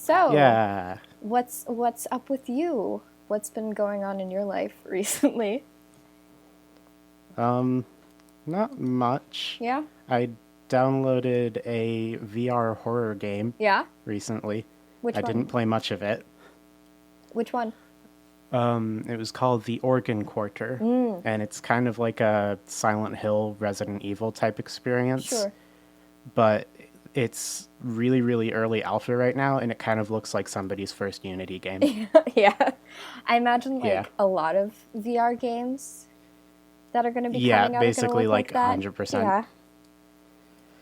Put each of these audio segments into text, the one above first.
So, Yeah. what's up with you? What's been going on in your life recently? Not much. Yeah? I downloaded a VR horror game Yeah? recently. Which I didn't one? play much of it. Which one? It was called The Organ Quarter, Mm, and it's kind of like a Silent Hill, Resident Evil type experience, sure. but it's really, really early alpha right now, and it kind of looks like somebody's first Unity game. Yeah. I imagine Yeah. like a lot of VR games that are going to be Yeah, coming out are going to basically look like like that. 100%. Yeah.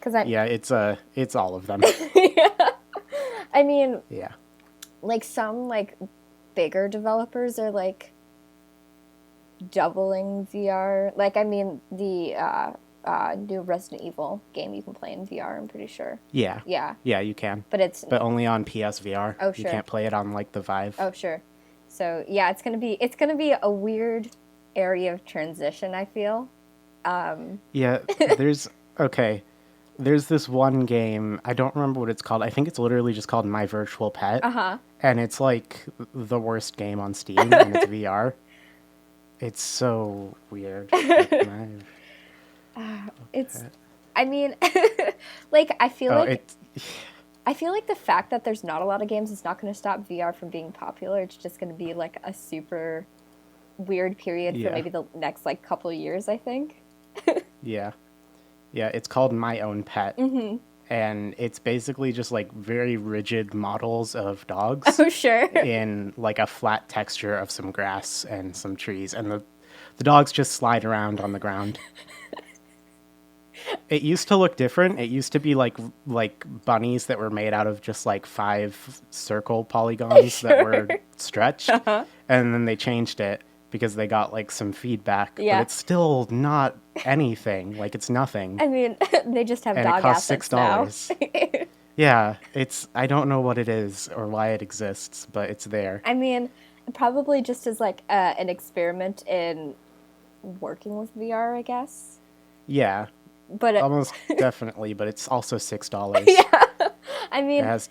Cuz I Yeah, it's all of them. yeah. I mean, Yeah. like some like bigger developers are like doubling VR. Like I mean the new Resident Evil game you can play in VR, I'm pretty sure. Yeah. Yeah. Yeah, you can. But it's But only on PSVR. oh You sure. can't play it on like the Vive. Oh sure. So yeah, it's gonna be a weird area of transition, I feel. Yeah, there's okay. There's this one game, I don't remember what it's called. I think it's literally just called My Virtual Pet. Uh-huh. And it's like the worst game on Steam and it's VR. It's so weird. Like, It's I mean like oh, it I feel like the fact that there's not a lot of games is not going to stop VR from being popular. It's just going to be like a super weird period for yeah. maybe the next like couple years, I think. Yeah. Yeah, it's called My Own Pet. Mm-hmm. And it's basically just like very rigid models of dogs Oh, sure. in like a flat texture of some grass and some trees, and the dogs just slide around on the ground. It used to look different. It used to be like bunnies that were made out of just like 5 circle polygons that were stretched, Uh-huh. and then they changed it because they got like some feedback. Yeah. But it's still not anything. Like it's nothing, I mean, they just have and dog it costs assets now. $6. Yeah, it's I don't know what it is or why it exists, but it's there. I mean, probably just as like an experiment in working with VR, I guess. Yeah, But almost definitely, but it's also $6. yeah, I It mean, has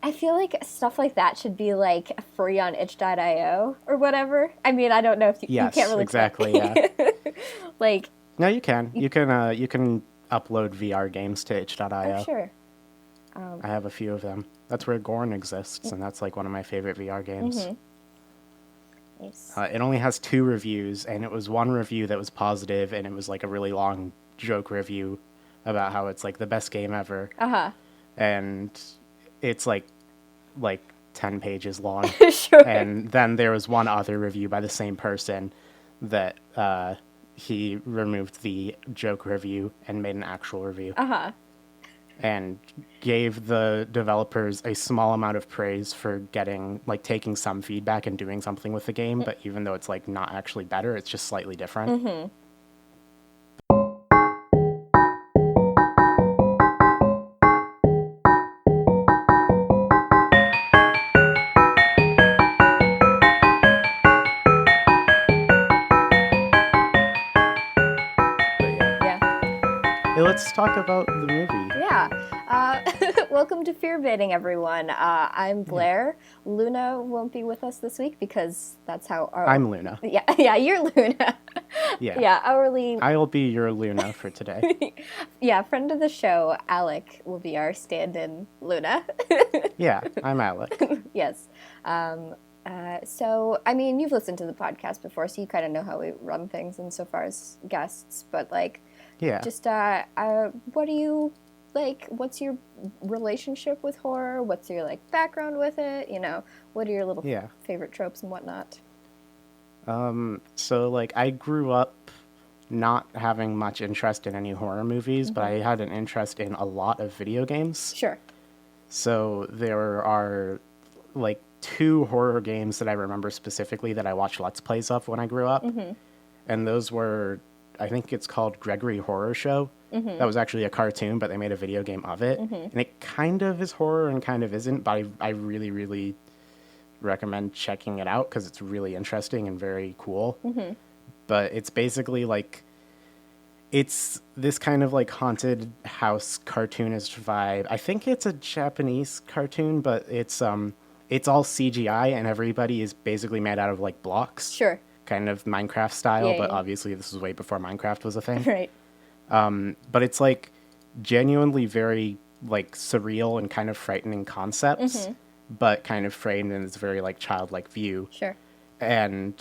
I feel like stuff like that should be like free on itch.io or whatever. I mean, I don't know if you yes, can't really exactly, yeah. like, No, you can. You can upload VR games to itch.io. oh sure. I have a few of them. That's where Gorn exists, and that's like one of my favorite VR games. Nice. It only has 2 reviews, and it was one review that was positive, and it was like a really long joke review about how it's like the best game ever, Uh-huh. and it's like 10 pages long. Sure. And then there was one other review by the same person that he removed the joke review and made an actual review. Uh-huh. And gave the developers a small amount of praise for getting like taking some feedback and doing something with the game, but even though it's like not actually better, it's just slightly different. Mm-hmm. But yeah. Yeah. Hey, let's talk about the movie. Yeah. Welcome to Fear Baiting, everyone. I'm Blair. Luna won't be with us this week because that's how our... I'm Luna. Yeah, you're Luna. Yeah. Yeah, hourly... I'll be your Luna for today. Yeah, friend of the show, Alec, will be our stand-in Luna. Yeah, I'm Alec. Yes. So, I mean, you've listened to the podcast before, so you kind of know how we run things insofar as guests, but, like, Yeah. just, what do you, like, what's your relationship with horror? What's your, like, background with it? You know, what are your little Yeah. favorite tropes and whatnot? So like I grew up not having much interest in any horror movies, but I had an interest in a lot of video games. Sure. So there are like 2 horror games that I remember specifically that I watched Let's Plays of when I grew up. And those were, I think it's called Gregory Horror Show. That was actually a cartoon, but they made a video game of it. And it kind of is horror and kind of isn't, but I really, really recommend checking it out because it's really interesting and very cool. But it's basically like it's this kind of like haunted house cartoonist vibe. I think it's a Japanese cartoon, but it's all CGI and everybody is basically made out of like blocks. Sure. Kind of Minecraft style, Yeah, but yeah. obviously this was way before Minecraft was a thing. Right. But it's like genuinely very like surreal and kind of frightening concepts, but kind of framed in this very like childlike view. Sure. And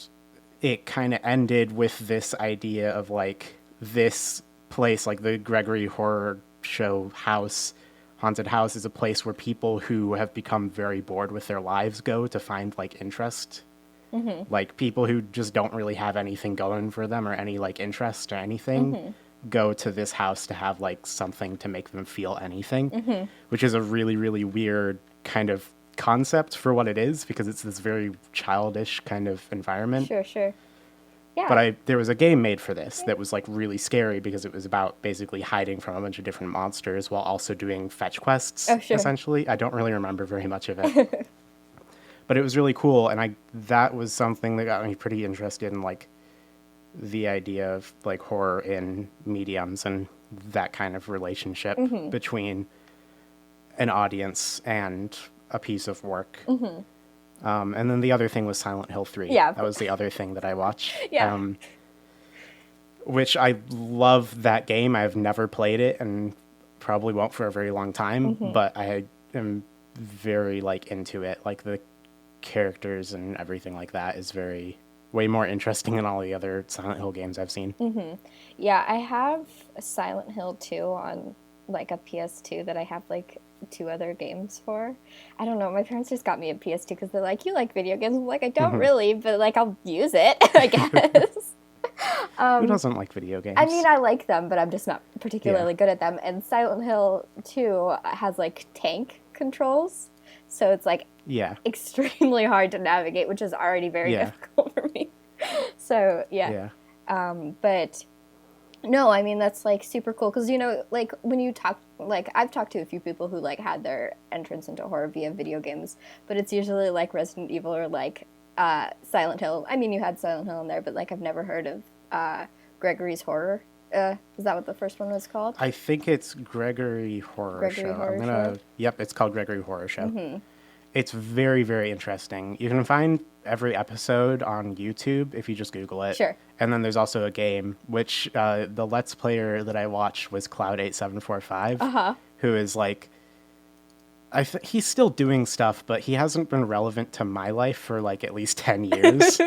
it kind of ended with this idea of like this place, like the Gregory horror show house, haunted house, is a place where people who have become very bored with their lives go to find like interest. Like people who just don't really have anything going for them or any like interest or anything go to this house to have like something to make them feel anything, which is a really, really weird kind of concept for what it is, because it's this very childish kind of environment. Sure. Yeah. But there was a game made for this that was like really scary because it was about basically hiding from a bunch of different monsters while also doing fetch quests. Oh, sure. Essentially, I don't really remember very much of it. But it was really cool, and that was something that got me pretty interested in like the idea of like horror in mediums and that kind of relationship between an audience and a piece of work. And then the other thing was Silent Hill 3. Yeah. That was the other thing that I watched. Yeah. Which I love that game. I've never played it and probably won't for a very long time, but I am very like into it. Like the characters and everything like that is way more interesting than all the other Silent Hill games I've seen. Yeah, I have a Silent Hill 2 on like a PS2 that I have like 2 other games for. I don't know, my parents just got me a PS2 because they're like, you like video games? I'm like, I don't really, but like I'll use it, I guess. Who doesn't like video games? I mean, I like them, but I'm just not particularly good at them. And Silent Hill 2 has like tank controls, so it's like extremely hard to navigate, which is already very difficult for me. So but no, I mean that's like super cool because you know, like when you talk, like I've talked to a few people who like had their entrance into horror via video games, but it's usually like Resident Evil or like Silent Hill. I mean, you had Silent Hill in there, but like I've never heard of Gregory's Horror. Is that what the first one was called? I think it's Gregory Horror Show. Yep, it's called Gregory Horror Show. It's very, very interesting. You can find every episode on YouTube if you just Google it. Sure. And then there's also a game, which the Let's Player that I watched was Cloud8745, who is like, he's still doing stuff, but he hasn't been relevant to my life for like at least 10 years.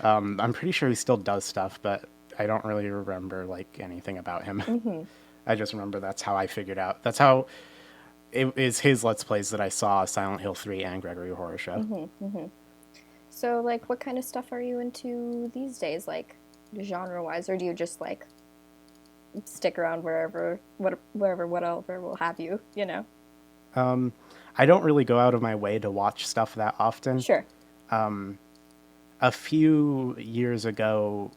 I'm pretty sure he still does stuff, but I don't really remember like anything about him. I just remember that's how I figured out. That's how it is his Let's Plays that I saw Silent Hill 3 and Gregory Horror Show. So, like, what kind of stuff are you into these days, like, genre-wise? Or do you just, like, stick around wherever, whatever will have you, you know? I don't really go out of my way to watch stuff that often. Sure. A few years ago,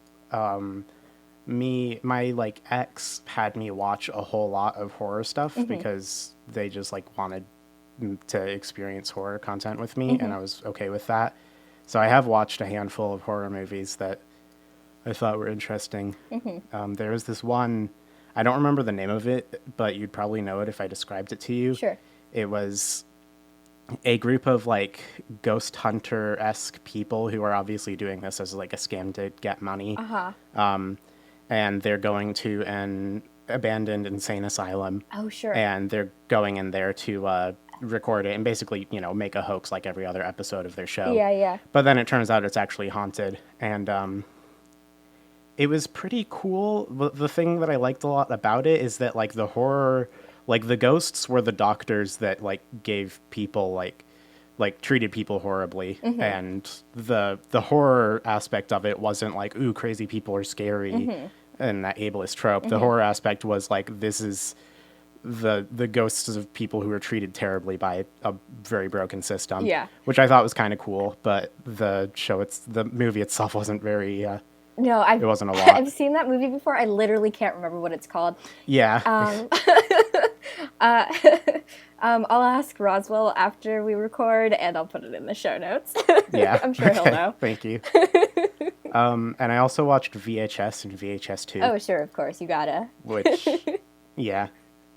my like ex had me watch a whole lot of horror stuff because they just like wanted to experience horror content with me, and I was okay with that. So I have watched a handful of horror movies that I thought were interesting. There was this one, I don't remember the name of it, but you'd probably know it if I described it to you. Sure. It was a group of like ghost hunter-esque people who are obviously doing this as like a scam to get money. And they're going to an abandoned insane asylum. Oh, sure. And they're going in there to record it and basically, you know, make a hoax like every other episode of their show. Yeah. But then it turns out it's actually haunted. And it was pretty cool. The thing that I liked a lot about it is that like the horror, like the ghosts were the doctors that like gave people like treated people horribly. And the horror aspect of it wasn't like, ooh, crazy people are scary and that ableist trope. The horror aspect was like, this is the ghosts of people who were treated terribly by a very broken system. Yeah. Which I thought was kind of cool, but the movie itself wasn't very no, it wasn't a lot. I've seen that movie before. I literally can't remember what it's called. Yeah. I'll ask Roswell after we record, and I'll put it in the show notes. Yeah. I'm sure he'll know. Thank you. And I also watched VHS and VHS 2. Oh, sure, of course, you gotta. Which, yeah.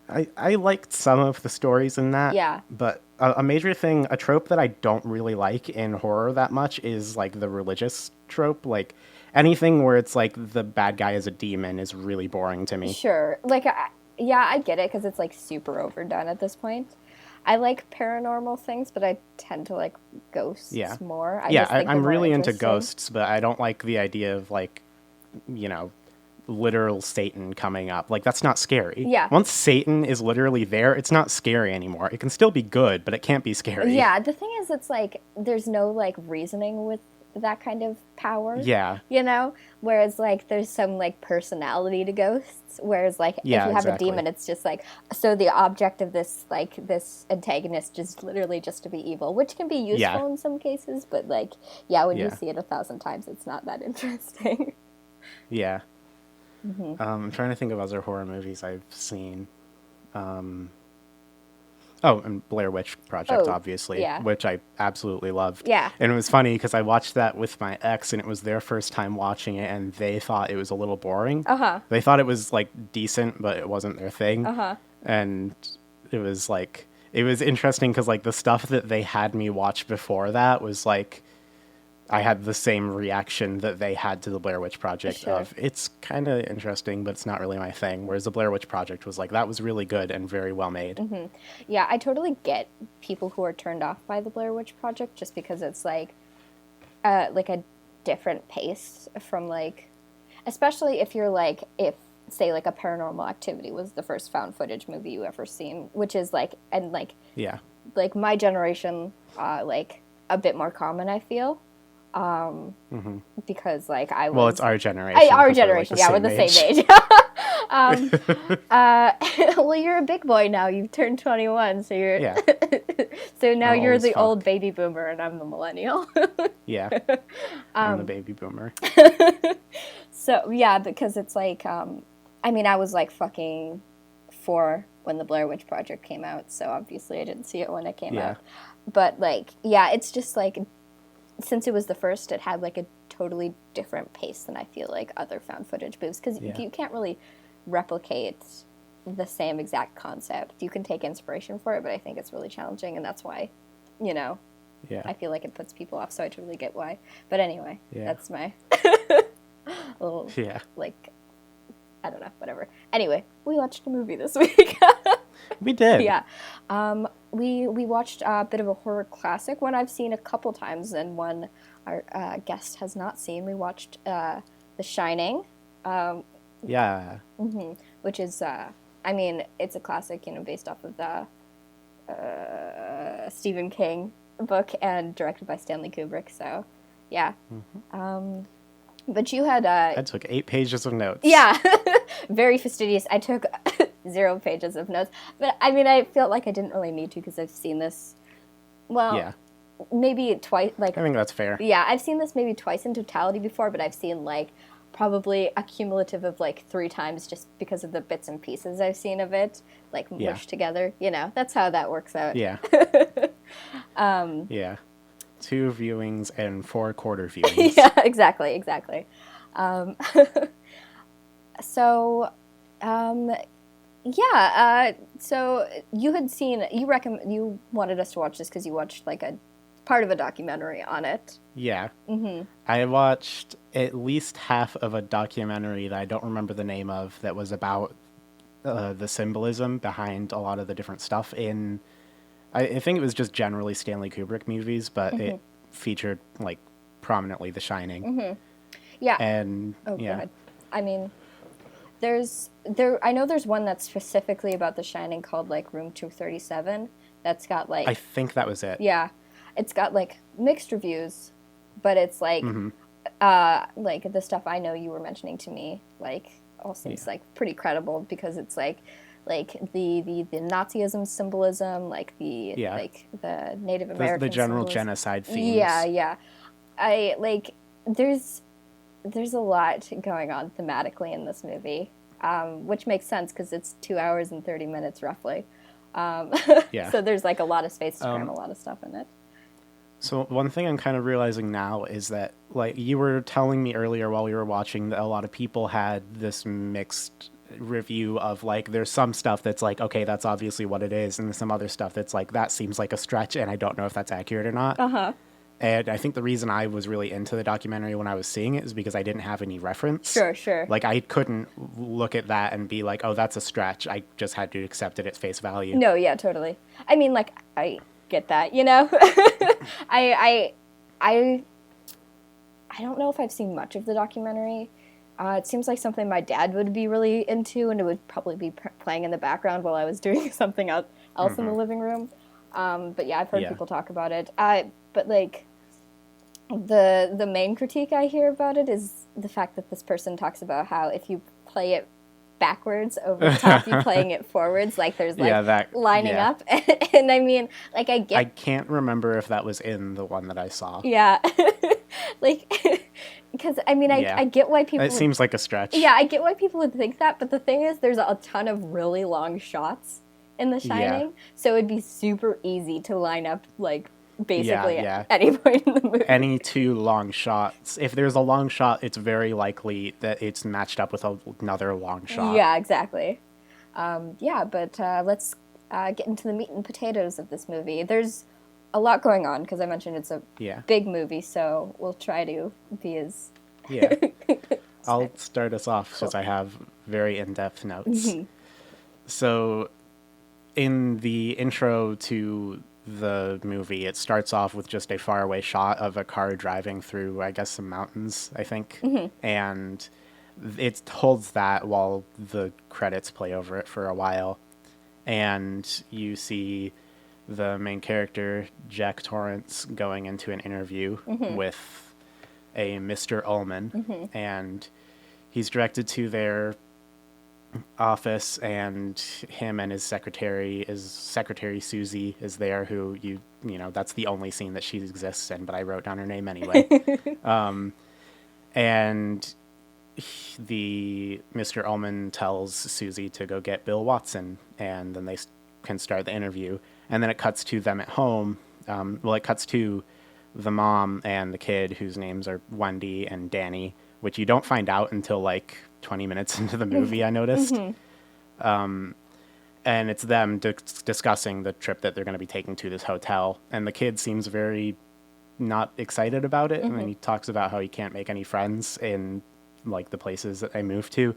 I liked some of the stories in that. Yeah. But a major thing, a trope that I don't really like in horror that much is, like, the religious trope. Like, anything where it's, like, the bad guy is a demon is really boring to me. Sure. Like, yeah, I get it, because it's, like, super overdone at this point. I like paranormal things, but I tend to like ghosts more. I'm really into ghosts, but I don't like the idea of, like, literal Satan coming up. Like, that's not scary. Yeah. Once Satan is literally there, it's not scary anymore. It can still be good, but it can't be scary. Yeah, the thing is, it's like, there's no, like, reasoning with that kind of power. Yeah. Whereas, like, there's some, like, personality to ghosts. Whereas, like, if you have a demon, it's just like, so the object of this, like, this antagonist is literally just to be evil, which can be useful in some cases, but, like, when you see it 1,000 times, it's not that interesting. Yeah. Mm-hmm. I'm trying to think of other horror movies I've seen. And Blair Witch Project, obviously, which I absolutely loved. Yeah. And it was funny because I watched that with my ex, and it was their first time watching it, and they thought it was a little boring. Uh-huh. They thought it was, like, decent, but it wasn't their thing. Uh-huh. And it was, like, it was interesting because, like, the stuff that they had me watch before that was, like, I had the same reaction that they had to the Blair Witch Project of, it's kind of interesting, but it's not really my thing. Whereas the Blair Witch Project was like, that was really good and very well made. Mm-hmm. Yeah, I totally get people who are turned off by the Blair Witch Project just because it's like a different pace from, like, especially if you're like, if say like a Paranormal Activity was the first found footage movie you ever seen, which is like, and like, like my generation, like a bit more common, I feel. Because like I was... Well, it's our generation. Our generation, we're the same age. Well, you're a big boy now. You've turned 21, so you're... Yeah. So now you're the old baby boomer, and I'm the millennial. Yeah. I'm the baby boomer. So, yeah, because it's like... I mean, I was like fucking 4 when the Blair Witch Project came out, so obviously I didn't see it when it came out. But, like, it's just like... Since it was the first, it had, like, a totally different pace than I feel like other found footage movies, because you can't really replicate the same exact concept. You can take inspiration for it, but I think it's really challenging, and that's why, I feel like it puts people off, so I totally get why. But anyway, that's my little, like, I don't know, whatever. Anyway, we watched a movie this week. We did. Yeah. We watched a bit of a horror classic, one I've seen a couple times and one our guest has not seen. We watched The Shining. Which is, I mean, it's a classic, based off of the Stephen King book and directed by Stanley Kubrick, so, yeah. But you had... I took 8 pages of notes. Yeah, very fastidious. I took 0 pages of notes. But, I mean, I felt like I didn't really need to because I've seen this, maybe twice. Like, I think that's fair. Yeah, I've seen this maybe twice in totality before, but I've seen, like, probably a cumulative of, like, 3 times just because of the bits and pieces I've seen of it, like, mushed together. That's how that works out. Yeah. Yeah. 2 viewings and 4 quarter viewings. Yeah, exactly. So you had seen, you wanted us to watch this because you watched like a part of a documentary on it. Yeah. I watched at least half of a documentary that I don't remember the name of that was about the symbolism behind a lot of the different stuff in... I think it was just generally Stanley Kubrick movies, but it featured, like, prominently The Shining. Yeah. And, go ahead. I mean, I know there's one that's specifically about The Shining called, like, Room 237 that's got, like... I think that was it. Yeah. It's got, like, mixed reviews, but it's, like, like, the stuff I know you were mentioning to me, like, all seems, like, pretty credible because it's, like the Nazism symbolism, like the Native American the general symbolism. Genocide themes. Yeah. I like there's a lot going on thematically in this movie, which makes sense because it's 2 hours and 30 minutes roughly. So there's like a lot of space to cram a lot of stuff in it. So one thing I'm kind of realizing now is that, like, you were telling me earlier while we were watching that a lot of people had this mixed review of, like, there's some stuff that's like, okay, that's obviously what it is, and there's some other stuff that's like, that seems like a stretch, and I don't know if that's accurate or not. Uh-huh. And I think the reason I was really into the documentary when I was seeing it is because I didn't have any reference. Sure. Like, I couldn't look at that and be like, oh, that's a stretch. I just had to accept it at face value. No, yeah, totally. I mean, like, I get that, you know? I don't know if I've seen much of the documentary. It seems like something my dad would be really into, and it would probably be playing in the background while I was doing something else in the living room. But yeah, I've heard people talk about it. But like, the main critique I hear about it is the fact that this person talks about how if you play it backwards over the top, you playing it forwards, like there's like lining up. And I mean, like, I can't remember if that was in the one that I saw. Yeah. Like, because I mean, I get why people... It seems like a stretch. Yeah, I get why people would think that, but the thing is, there's a ton of really long shots in The Shining, so it'd be super easy to line up, like, basically at any point in the movie. Any two long shots. If there's a long shot, it's very likely that it's matched up with another long shot. Yeah, exactly. But let's get into the meat and potatoes of this movie. There's a lot going on, because I mentioned it's a big movie, so we'll try to be as... Yeah. I'll start us off, since I have very in-depth notes. Mm-hmm. So, in the intro to the movie, it starts off with just a faraway shot of a car driving through, I guess, some mountains, I think. Mm-hmm. And it holds that while the credits play over it for a while. And you see the main character, Jack Torrance, going into an interview with a Mr. Ullman. And he's directed to their office, and him and his secretary Susie is there, who you know, that's the only scene that she exists in, but I wrote down her name anyway. And the Mr. Ullman tells Susie to go get Bill Watson, and then they can start the interview. And then it cuts to them at home. It cuts to the mom and the kid, whose names are Wendy and Danny, which you don't find out until like 20 minutes into the movie, I noticed. And it's them discussing the trip that they're going to be taking to this hotel. And the kid seems very not excited about it. And then he talks about how he can't make any friends in like the places that they moved to.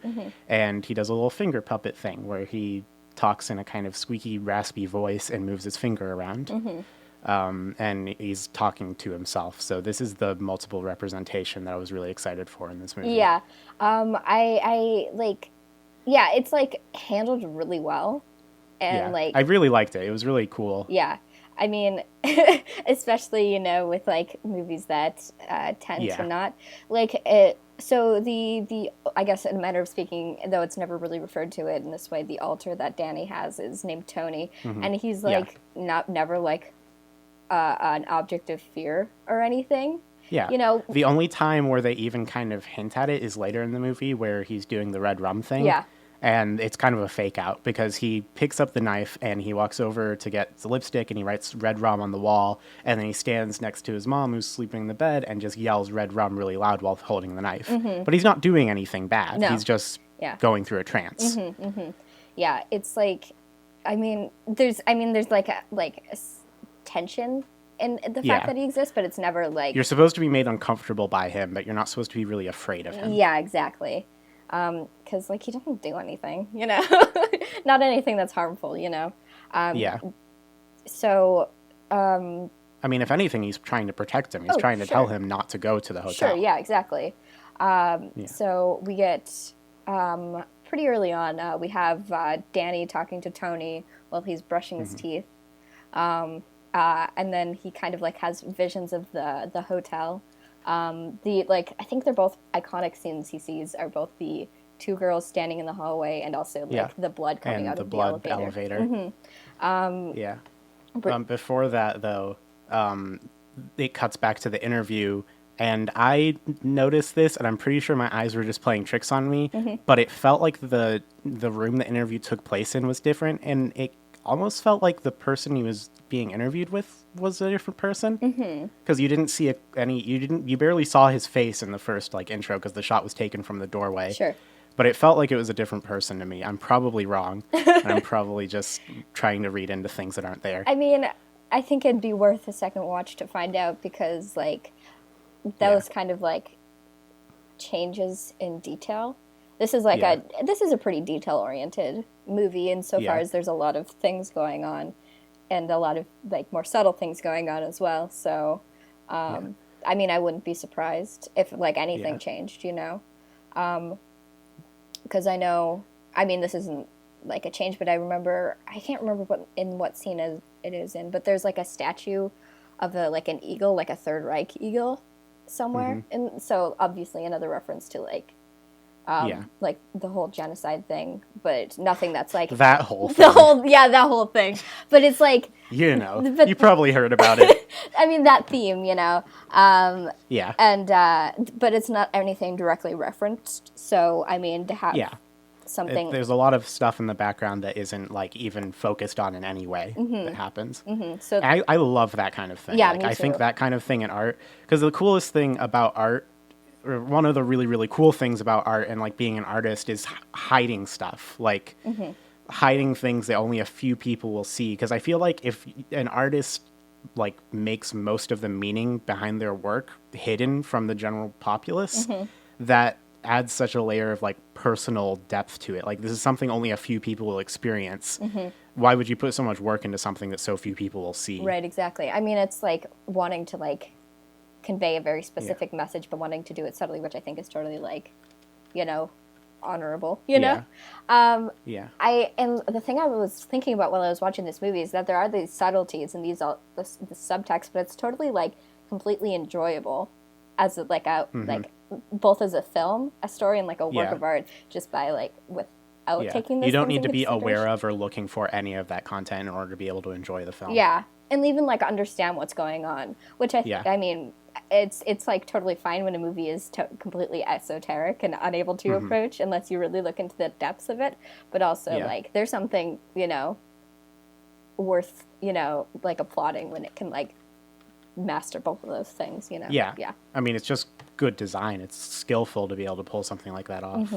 And he does a little finger puppet thing where he talks in a kind of squeaky, raspy voice and moves his finger around. And he's talking to himself. So this is the multiple representation that I was really excited for in this movie. Yeah. It's like handled really well. And like, I really liked it. It was really cool. Yeah. I mean, especially, you know, with like movies that tend to not like it. So the I guess in a manner of speaking, though it's never really referred to it in this way, the alter that Danny has is named Tony, and he's like never like an object of fear or anything. Yeah. You know, the only time where they even kind of hint at it is later in the movie, where he's doing the red rum thing. Yeah. And it's kind of a fake out, because he picks up the knife and he walks over to get the lipstick and he writes red rum on the wall. And then he stands next to his mom, who's sleeping in the bed, and just yells red rum really loud while holding the knife. But he's not doing anything bad. No. He's just going through a trance. Yeah, it's like, there's like a tension in the fact that he exists, but it's never like... You're supposed to be made uncomfortable by him, but you're not supposed to be really afraid of him. Yeah, exactly. Because like he doesn't do anything, you know, not anything that's harmful, you know. So, if anything, he's trying to protect him. He's trying to tell him not to go to the hotel. Sure, yeah, exactly. So we get pretty early on. We have Danny talking to Tony while he's brushing his teeth, and then he kind of like has visions of the hotel. I think they're both iconic scenes he sees are both the two girls standing in the hallway and also like the blood coming out of the elevator. Before that, though, it cuts back to the interview, and I noticed this, and I'm pretty sure my eyes were just playing tricks on me, but it felt like the room the interview took place in was different, and almost felt like the person he was being interviewed with was a different person. Because you didn't see you barely saw his face in the first like intro because the shot was taken from the doorway. Sure. But it felt like it was a different person to me. I'm probably wrong. And I'm probably just trying to read into things that aren't there. I mean, I think it'd be worth a second watch to find out because, like, those kind of, like, changes in detail. This is, like, this is a pretty detail-oriented movie insofar as there's a lot of things going on and a lot of, like, more subtle things going on as well. So, I mean, I wouldn't be surprised if, like, anything changed, you know? Because I know, I mean, this isn't like a change, but I can't remember what scene it is in, but there's like a statue of like an eagle, like a Third Reich eagle somewhere. And so obviously another reference to like, like the whole genocide thing, but nothing that's like that whole thing. That whole thing. But it's like, you know, you probably heard about it. I mean, that theme, you know. And, but it's not anything directly referenced. So, I mean, to have something. There's a lot of stuff in the background that isn't, like, even focused on in any way that happens. So I love that kind of thing. Yeah, like, me too. I think that kind of thing in art, because the coolest thing about art, or one of the really, really cool things about art and, like, being an artist is hiding stuff. Like, hiding things that only a few people will see. Because I feel like if an artist like makes most of the meaning behind their work hidden from the general populace, that adds such a layer of like personal depth to it. Like this is something only a few people will experience. Why would you put so much work into something that so few people will see? Right, exactly. I mean, it's like wanting to like convey a very specific message, but wanting to do it subtly, which I think is totally like, you know, honorable, you know? And the thing I was thinking about while I was watching this movie is that there are these subtleties and the subtext, but it's totally like completely enjoyable as like a like both as a film, a story, and like a work of art, just by like without taking this. You don't need to be aware of or looking for any of that content in order to be able to enjoy the film. Yeah, and even like understand what's going on, which I mean. It's like totally fine when a movie is completely esoteric and unable to approach unless you really look into the depths of it. But also like there's something, you know, worth, you know, like applauding when it can like master both of those things, you know. Yeah. I mean, it's just good design. It's skillful to be able to pull something like that off.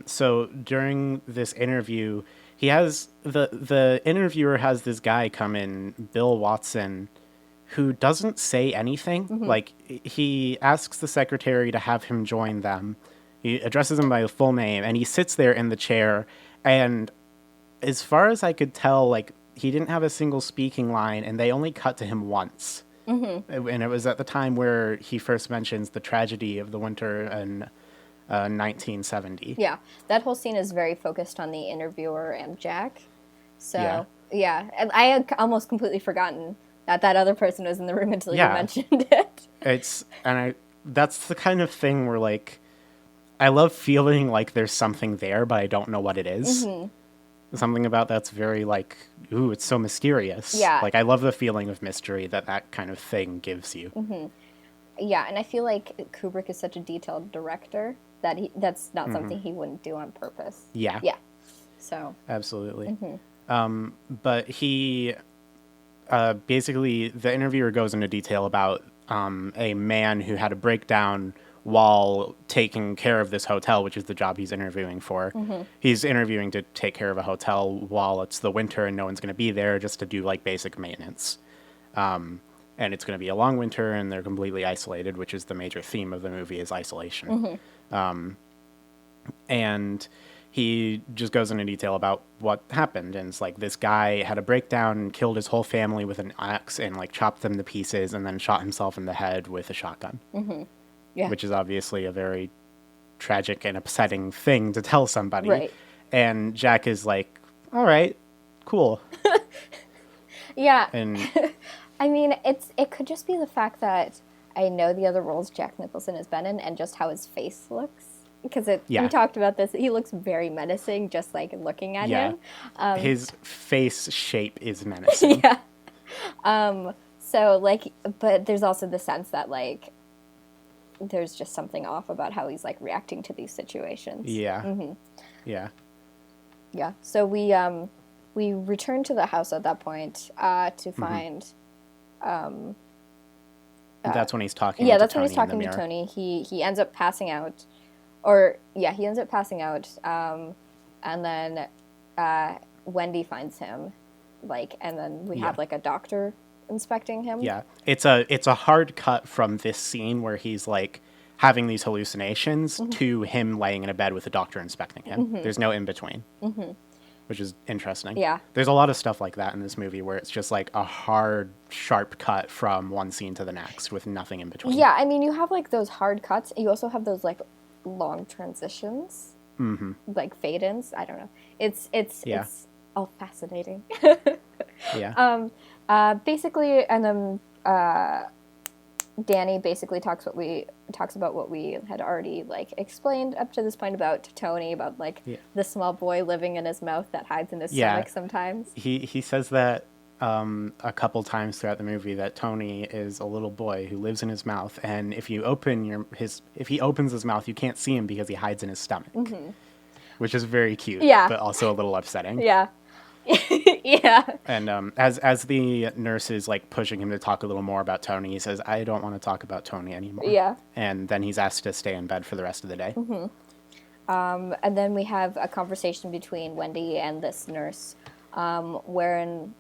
So during this interview, he has the interviewer has this guy come in, Bill Watson, who doesn't say anything. Like, he asks the secretary to have him join them. He addresses him by his full name, and he sits there in the chair. And as far as I could tell, like, he didn't have a single speaking line, and they only cut to him once. And it was at the time where he first mentions the tragedy of the winter in 1970. Yeah, that whole scene is very focused on the interviewer and Jack. So, and I had almost completely forgotten that other person was in the room until you mentioned it. That's the kind of thing where, like, I love feeling like there's something there, but I don't know what it is. Something about that's very, like, ooh, it's so mysterious. Yeah. Like, I love the feeling of mystery that kind of thing gives you. Yeah, and I feel like Kubrick is such a detailed director that that's not something he wouldn't do on purpose. Yeah. Yeah. So. Absolutely. But he... basically, the interviewer goes into detail about a man who had a breakdown while taking care of this hotel, which is the job he's interviewing for. He's interviewing to take care of a hotel while it's the winter and no one's going to be there, just to do like basic maintenance. And it's going to be a long winter and they're completely isolated, which is the major theme of the movie, is isolation. And he just goes into detail about what happened. And it's like this guy had a breakdown and killed his whole family with an axe and like chopped them to pieces and then shot himself in the head with a shotgun. Which is obviously a very tragic and upsetting thing to tell somebody. Right. And Jack is like, all right, cool. And I mean, it could just be the fact that I know the other roles Jack Nicholson has been in and just how his face looks. Because we talked about this. He looks very menacing just like looking at him. His face shape is menacing. So like, but there's also the sense that like there's just something off about how he's like reacting to these situations. Yeah. So we we return to the house at that point to find. That's when he's talking. Yeah, to that's Tony when he's talking to Tony. He ends up passing out, he ends up passing out, and then Wendy finds him, and then we have a doctor inspecting him. Yeah, it's a hard cut from this scene where he's having these hallucinations to him laying in a bed with a doctor inspecting him. There's no in between, which is interesting. Yeah, there's a lot of stuff like that in this movie where it's just a hard, sharp cut from one scene to the next with nothing in between. Yeah, I mean, you have those hard cuts. You also have those long transitions, fade-ins. I don't know. It's all fascinating. Yeah. Basically, and then Danny basically talks about what we had already explained up to this point about Tony, about the small boy living in his mouth that hides in his stomach sometimes. He says that a couple times throughout the movie, that Tony is a little boy who lives in his mouth, and if he opens his mouth, you can't see him because he hides in his stomach, which is very cute, but also a little upsetting. Yeah. Yeah. And as the nurse is pushing him to talk a little more about Tony, he says, "I don't want to talk about Tony anymore." Yeah. And then he's asked to stay in bed for the rest of the day. And then we have a conversation between Wendy and this nurse, wherein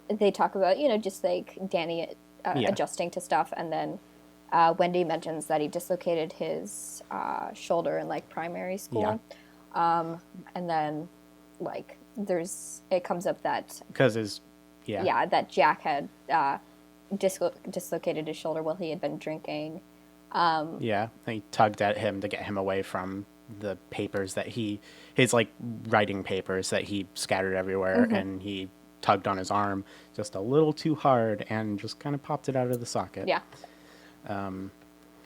they talk about just Danny adjusting to stuff, and then Wendy mentions that he dislocated his shoulder in primary school, and then it comes up that because that Jack had dislocated his shoulder while he had been drinking. He tugged at him to get him away from the papers that his writing papers that he scattered everywhere, and he tugged on his arm just a little too hard and just kind of popped it out of the socket. Yeah.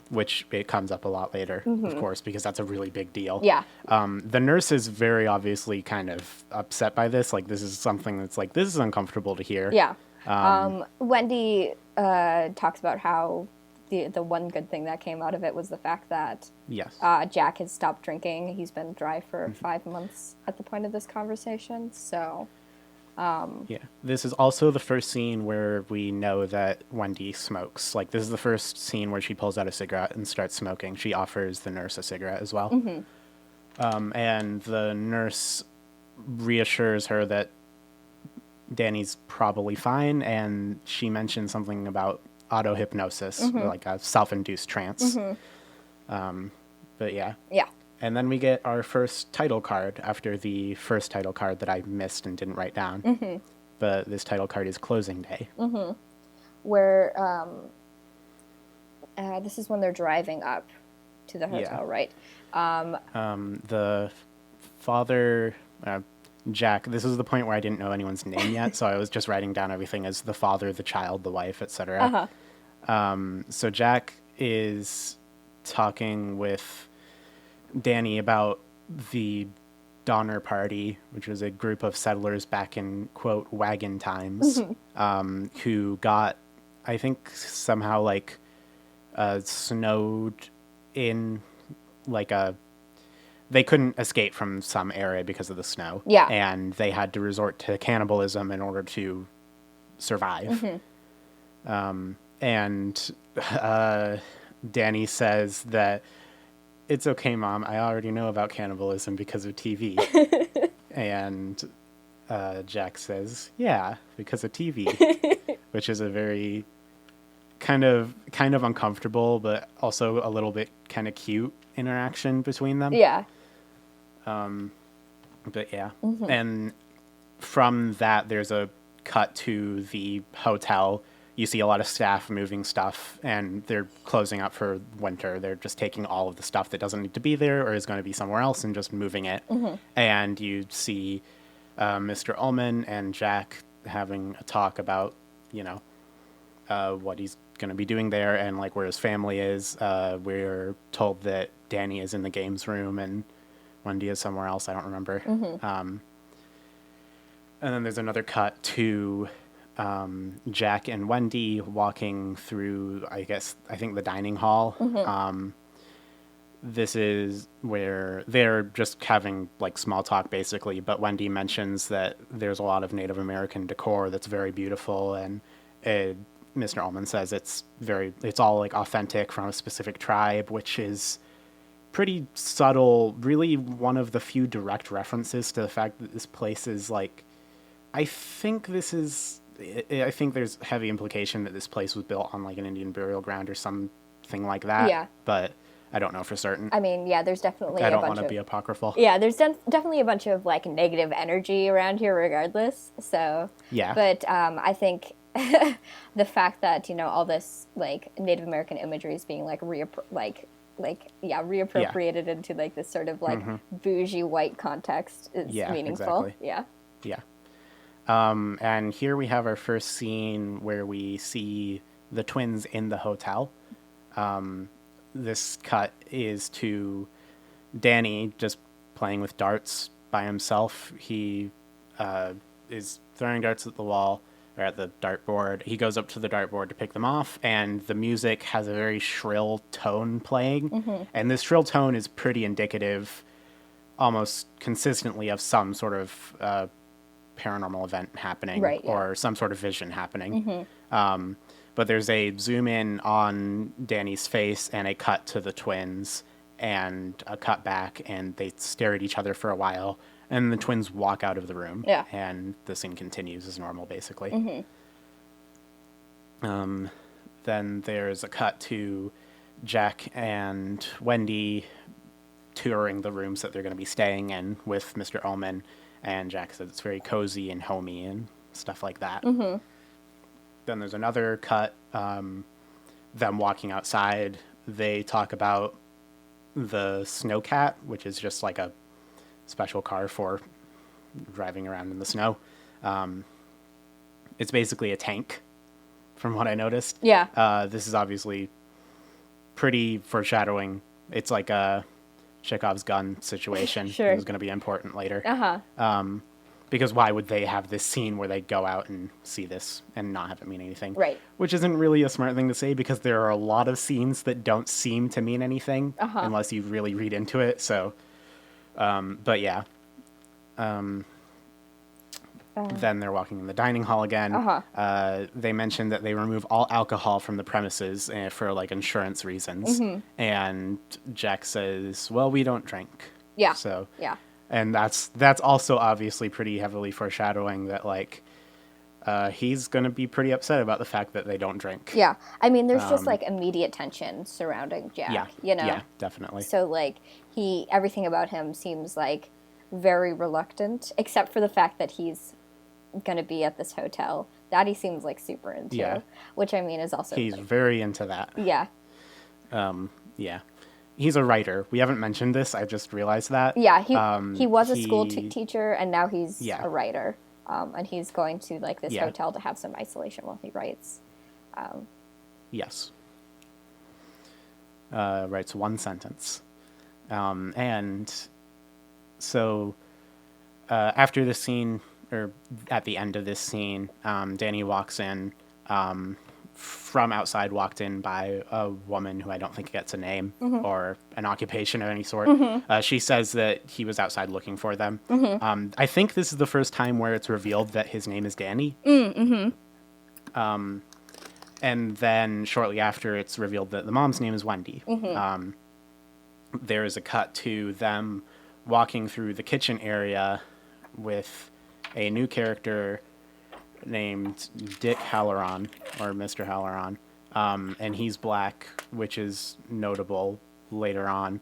Which it comes up a lot later, of course, because that's a really big deal. Yeah. The nurse is very obviously kind of upset by this. This is something that's this is uncomfortable to hear. Yeah. Wendy talks about how the one good thing that came out of it was the fact that Jack has stopped drinking. He's been dry for 5 months at the point of this conversation. So. This is also the first scene where we know that Wendy smokes. This is the first scene where she pulls out a cigarette and starts smoking. She offers the nurse a cigarette as well. And the nurse reassures her that Danny's probably fine, and she mentions something about auto-hypnosis, a self-induced trance. But yeah. And then we get our first title card after the first title card that I missed and didn't write down. But this title card is Closing Day. Where this is when they're driving up to the hotel, right? The father, Jack, this is the point where I didn't know anyone's name yet, so I was just writing down everything as the father, the child, the wife, etc. So Jack is talking with Danny about the Donner Party, which was a group of settlers back in, quote, wagon times, who got, I think, somehow, snowed in, they couldn't escape from some area because of the snow. Yeah. And they had to resort to cannibalism in order to survive. And Danny says that, "It's okay, Mom. I already know about cannibalism because of TV." And Jack says, "Yeah, because of TV," which is a very kind of uncomfortable, but also a little bit kind of cute interaction between them. Yeah. But yeah. And from that, there's a cut to the hotel. You see a lot of staff moving stuff, and they're closing up for winter. They're just taking all of the stuff that doesn't need to be there or is going to be somewhere else and just moving it. And you see Mr. Ullman and Jack having a talk about, what he's going to be doing there and where his family is. We're told that Danny is in the games room and Wendy is somewhere else. I don't remember. And then there's another cut to Jack and Wendy walking through, I think the dining hall. this is where they're just having like small talk basically, but Wendy mentions that there's a lot of Native American decor that's very beautiful, and Mr. Ullman says it's all like authentic from a specific tribe, which is pretty subtle, really one of the few direct references to the fact that this place is like, I think there's heavy implication that this place was built on like an Indian burial ground or something like that. Yeah. But I don't know for certain. I mean, yeah, there's definitely I don't want to be apocryphal. Yeah, there's definitely a bunch of like negative energy around here regardless. So, yeah. But I think the fact that, all this like Native American imagery is being like reappropriated into like this sort of like bougie white context is meaningful. Exactly. Yeah. And here we have our first scene where we see the twins in the hotel. This cut is to Danny just playing with darts by himself. He is throwing darts at the wall, or at the dartboard. He goes up to the dartboard to pick them off, and the music has a very shrill tone playing. And this shrill tone is pretty indicative, almost consistently, of some sort of paranormal event happening, or some sort of vision happening. But there's a zoom in on Danny's face and a cut to the twins and a cut back, and they stare at each other for a while, and the twins walk out of the room. Yeah. And the scene continues as normal, basically. Then there's a cut to Jack and Wendy touring the rooms that they're going to be staying in with Mr. Ullman, and Jack says it's very cozy and homey and stuff like that. Then there's another cut, them walking outside. They talk about the Snowcat, which is just like a special car for driving around in the snow. It's basically a tank, from what I noticed. Yeah. This is obviously pretty foreshadowing. It's like a Chekhov's gun situation. Sure. It was going to be important later. Because why would they have this scene where they go out and see this and not have it mean anything? Right. Which isn't really a smart thing to say, because there are a lot of scenes that don't seem to mean anything unless you really read into it. So, but yeah. Then they're walking in the dining hall again. They mentioned that they remove all alcohol from the premises for like insurance reasons. And Jack says, well, we don't drink. Yeah. So, yeah. And that's also obviously pretty heavily foreshadowing that, like, he's going to be pretty upset about the fact that they don't drink. Yeah. I mean, there's just, like, immediate tension surrounding Jack, Yeah, definitely. So, like, everything about him seems, like, very reluctant, except for the fact that he's going to be at this hotel. That he seems, like, super into, which, I mean, is also... He's very into that. Yeah. Yeah. He's a writer. We haven't mentioned this. I just realized that. Yeah, he was a school teacher, and now he's a writer. And he's going to like this hotel to have some isolation while he writes. Yes. Writes one sentence. And so after this scene, or at the end of this scene, Danny walks in. From outside, walked in by a woman who I don't think gets a name or an occupation of any sort. She says that he was outside looking for them. I think this is the first time where it's revealed that his name is Danny. And then shortly after, it's revealed that the mom's name is Wendy. There is a cut to them walking through the kitchen area with a new character named Dick Halloran, or Mr. Halloran, and he's black, which is notable later on.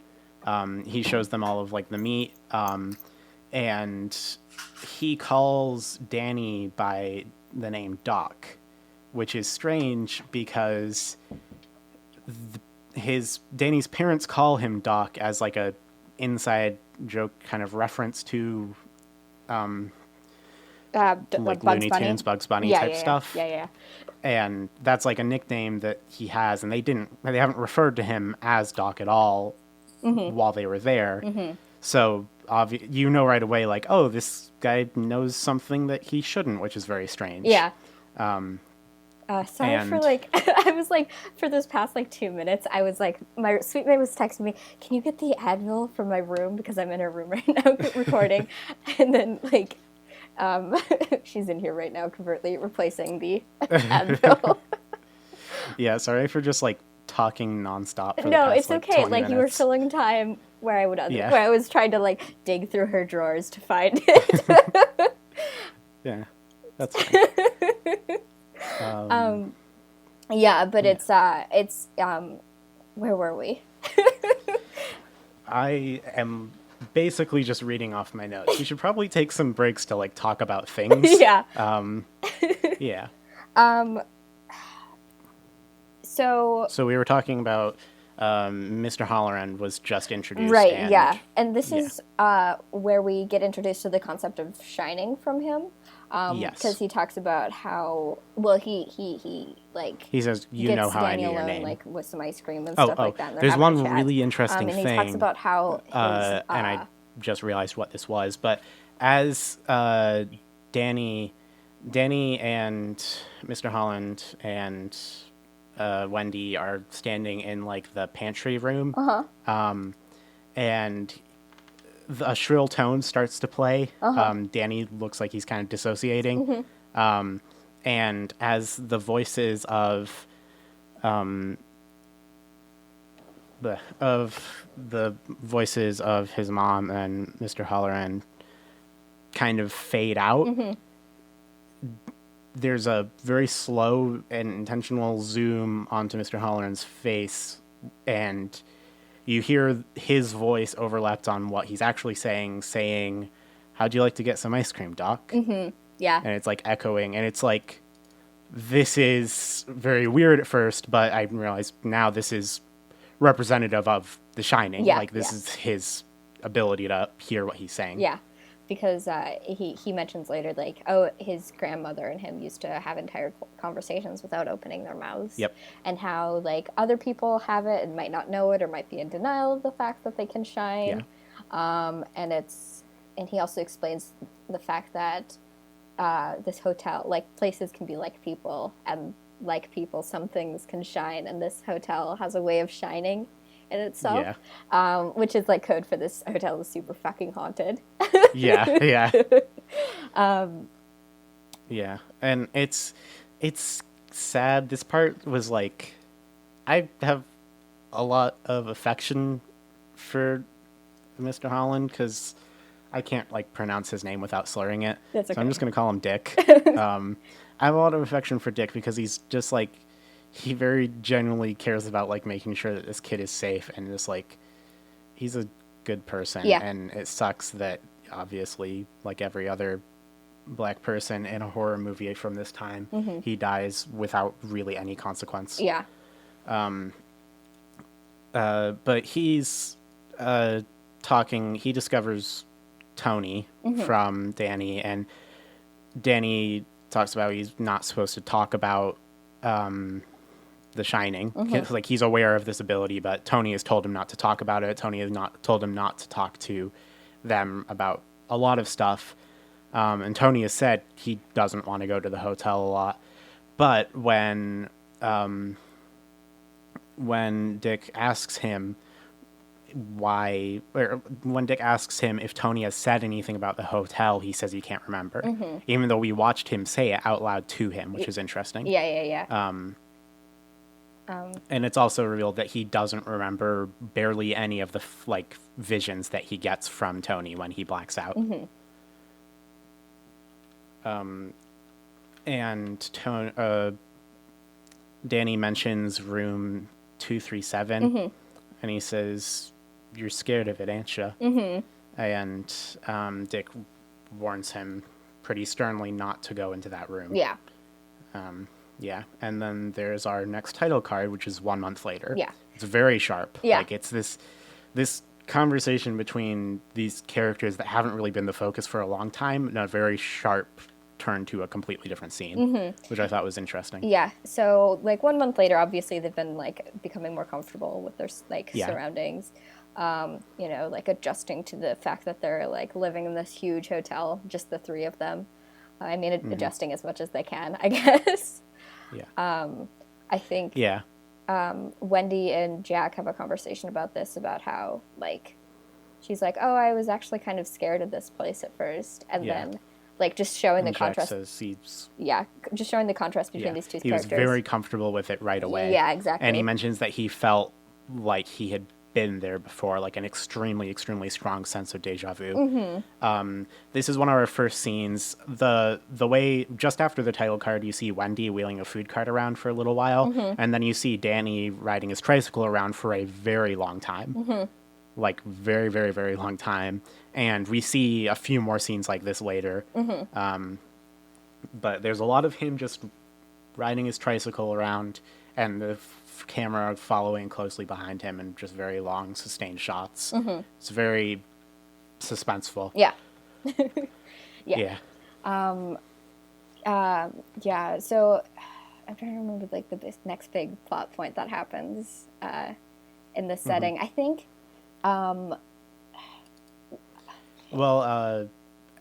He shows them all of like the meat, and he calls Danny by the name Doc, which is strange because Danny's parents call him Doc as like a inside joke kind of reference to like Looney Tunes, Bugs Bunny type stuff. Yeah. And that's like a nickname that he has, and they haven't referred to him as Doc at all while they were there. So right away, like, oh, this guy knows something that he shouldn't, which is very strange. Yeah. Sorry for like, I was like, for this past like 2 minutes, I was like, my sweet mate was texting me, can you get the Advil from my room? Because I'm in her room right now recording. And then like, she's in here right now, covertly replacing the Advil. Yeah, sorry for just like talking nonstop for the No, past, it's like, okay. 20 Like minutes. you were filling time where I would where I was trying to like dig through her drawers to find it. Yeah, that's fine. Yeah, but it's where were we? I am basically just reading off my notes. We should probably take some breaks to like talk about things. Yeah. Yeah. So we were talking about Mr. Halloran was just introduced. Right, and, yeah. And this is where we get introduced to the concept of shining from him. Yes. Because he talks about how, well, he like... He says, you know how Danny I need your alone, name. like, with some ice cream and stuff like that. And there's one really interesting and thing. he talks about how his... and I just realized what this was. But as Danny and Mr. Holland and Wendy are standing in, like, the pantry room, and a shrill tone starts to play. Danny looks like he's kind of dissociating. And as the voices of the voices of his mom and Mr. Halloran kind of fade out, there's a very slow and intentional zoom onto Mr. Halloran's face, and you hear his voice overlapped on what he's actually saying, how'd you like to get some ice cream, Doc? Yeah. And it's like echoing, and it's like, this is very weird at first, but I realize now this is representative of The Shining. Yeah, like, this is his ability to hear what he's saying. Yeah. Because he mentions later, like, oh, his grandmother and him used to have entire conversations without opening their mouths. Yep. And how, like, other people have it and might not know it or might be in denial of the fact that they can shine. Yeah. And he also explains the fact that this hotel, like, places can be like people, and like people, some things can shine, and this hotel has a way of shining in itself, which is like code for this hotel is super fucking haunted. Yeah. And it's sad. This part was like, I have a lot of affection for Mr. Holland because I can't like pronounce his name without slurring it. That's okay. So I'm just gonna call him Dick. I have a lot of affection for Dick because he's just like, he very genuinely cares about like making sure that this kid is safe, and just like, he's a good person. Yeah. And it sucks that obviously, like every other black person in a horror movie from this time, he dies without really any consequence. Yeah. But he's talking, he discovers Tony from Danny, and Danny talks about he's not supposed to talk about The Shining. Like, he's aware of this ability, but Tony has told him not to talk about it. Tony has not told him not to talk to them about a lot of stuff. And Tony has said he doesn't want to go to the hotel a lot. But when Dick asks him when Dick asks him if Tony has said anything about the hotel, he says he can't remember, even though we watched him say it out loud to him, which is interesting. Yeah. And it's also revealed that he doesn't remember barely any of the like visions that he gets from Tony when he blacks out. And Danny mentions room 237, and he says, "You're scared of it, ain't you?" And Dick warns him pretty sternly not to go into that room. Yeah. And then there's our next title card, which is 1 month later. Yeah. It's very sharp. Yeah. Like, it's this conversation between these characters that haven't really been the focus for a long time, and a very sharp turn to a completely different scene, which I thought was interesting. Yeah. So, like, 1 month later, obviously they've been like becoming more comfortable with their like surroundings. You know, like adjusting to the fact that they're like living in this huge hotel, just the three of them. I mean, adjusting as much as they can, I guess. I think Wendy and Jack have a conversation about this, about how, like, she's like, oh, I was actually kind of scared of this place at first. And then, like, just showing the contrast. Just showing the contrast between these two characters. He was very comfortable with it right away. Yeah, exactly. And he mentions that he felt like he had been there before, like an extremely, extremely strong sense of deja vu. This is one of our first scenes. The way, just after the title card, you see Wendy wheeling a food cart around for a little while, and then you see Danny riding his tricycle around for a very long time. Like, very, very, very long time. And we see a few more scenes like this later. But there's a lot of him just riding his tricycle around, and the camera following closely behind him, and just very long, sustained shots. It's very suspenseful. Yeah. Yeah. So I'm trying to remember, like, the next big plot point that happens in this setting. I think.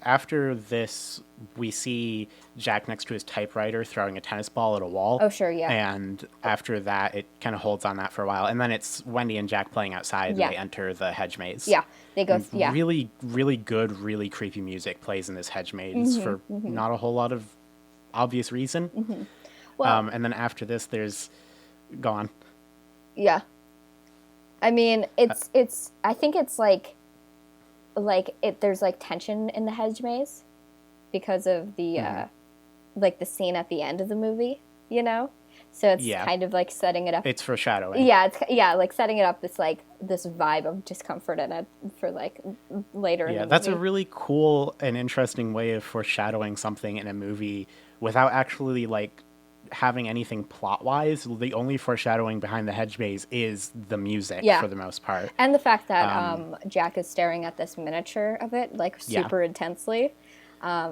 After this, we see Jack next to his typewriter throwing a tennis ball at a wall. Oh, sure, yeah. And after that, it kind of holds on that for a while. And then it's Wendy and Jack playing outside, and they enter the hedge maze. Yeah, they go, and really, really good, really creepy music plays in this hedge maze for not a whole lot of obvious reason. Well, and then after this, there's... Go on. Yeah. I mean, I think it's there's like tension in the hedge maze because of the like the scene at the end of the movie, you know? So it's kind of like setting it up. It's foreshadowing. Yeah, like setting it up this vibe of discomfort in it for like later in the movie. That's a really cool and interesting way of foreshadowing something in a movie without actually like having anything plot-wise. The only foreshadowing behind the hedge maze is the music for the most part. And the fact that Jack is staring at this miniature of it, like, super intensely. I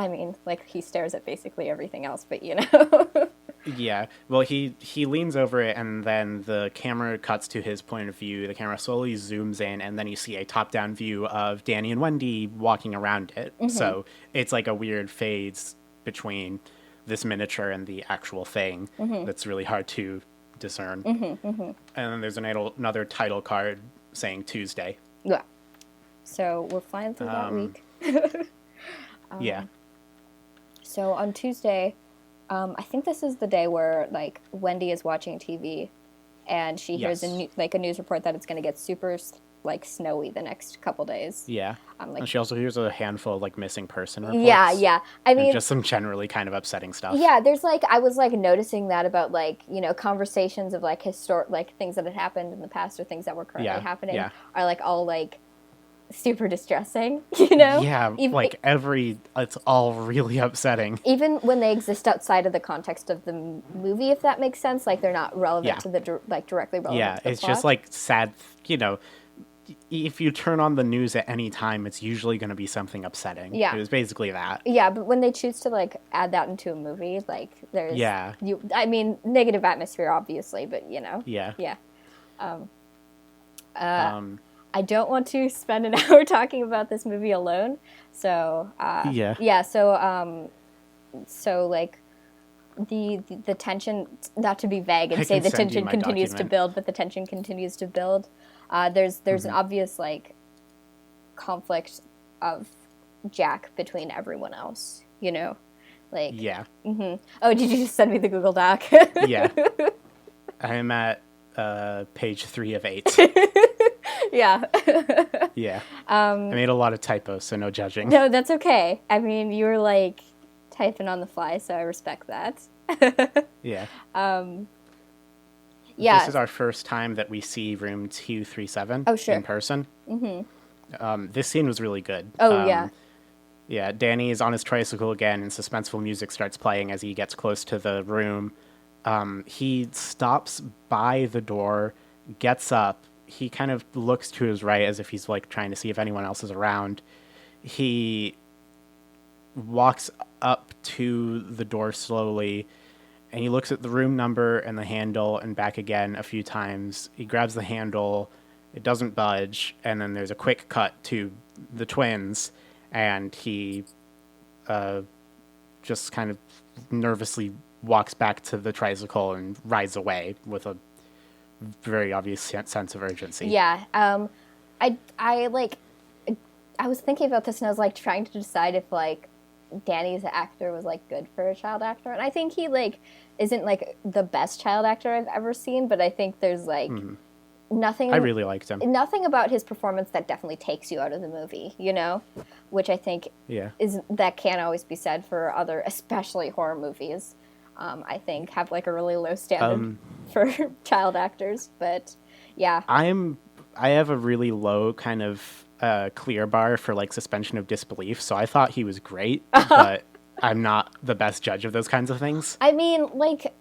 mean, like, he stares at basically everything else, but, you know. Yeah. Well, he leans over it, and then the camera cuts to his point of view. The camera slowly zooms in, and then you see a top-down view of Danny and Wendy walking around it. So it's like a weird phase between this miniature and the actual thing that's really hard to discern. And then there's another title card saying Tuesday. Yeah. So we're flying through that week. So on Tuesday, I think this is the day where, like, Wendy is watching TV, and she hears a news report that it's going to get super, like, snowy the next couple days. Yeah. And she also hears a handful of, like, missing person reports. Yeah. I mean, just some generally kind of upsetting stuff. Yeah, there's, like, I was, like, noticing that about, like, you know, conversations of, like, like, things that had happened in the past or things that were currently happening are, like, all, like, super distressing, you know? Yeah, it's all really upsetting. Even when they exist outside of the context of the movie, if that makes sense, like, they're not relevant to the, directly relevant to the it's plot. Just, like, sad, you know, if you turn on the news at any time, it's usually going to be something upsetting. Yeah. It was basically that. Yeah, but when they choose to, like, add that into a movie, like, there's... I mean, negative atmosphere, obviously, but, you know. Yeah. I don't want to spend an hour talking about this movie alone, so... So, like, the tension, not to be vague and say the tension continues to build, but the tension continues to build. There's an obvious, like, conflict of Jack between everyone else, you know? Like... Yeah. Oh, did you just send me the Google Doc? Yeah. I'm at page 3 of 8. Yeah. Yeah. I made a lot of typos, so no judging. No, that's okay. I mean, you were, like, typing on the fly, so I respect that. Yeah. Yeah. This is our first time that we see room 237 in person. This scene was really good. Oh, yeah. Yeah, Danny is on his tricycle again, and suspenseful music starts playing as he gets close to the room. He stops by the door, gets up. He kind of looks to his right as if he's, like, trying to see if anyone else is around. He walks up to the door slowly, and he looks at the room number and the handle and back again a few times. He grabs the handle. It doesn't budge. And then there's a quick cut to the twins, and he just kind of nervously walks back to the tricycle and rides away with a very obvious sense of urgency. Yeah. I like, I was thinking about this and I was like trying to decide if like Danny's actor was like good for a child actor, and I think he like isn't like the best child actor I've ever seen, but I think there's like nothing. I really liked him. Nothing about his performance that definitely takes you out of the movie, you know, which I think is that can't always be said for other, especially horror movies. I think have like a really low standard for child actors, but yeah, I have a really low kind of clear bar for like suspension of disbelief, so I thought he was great, but I'm not the best judge of those kinds of things. I mean, like,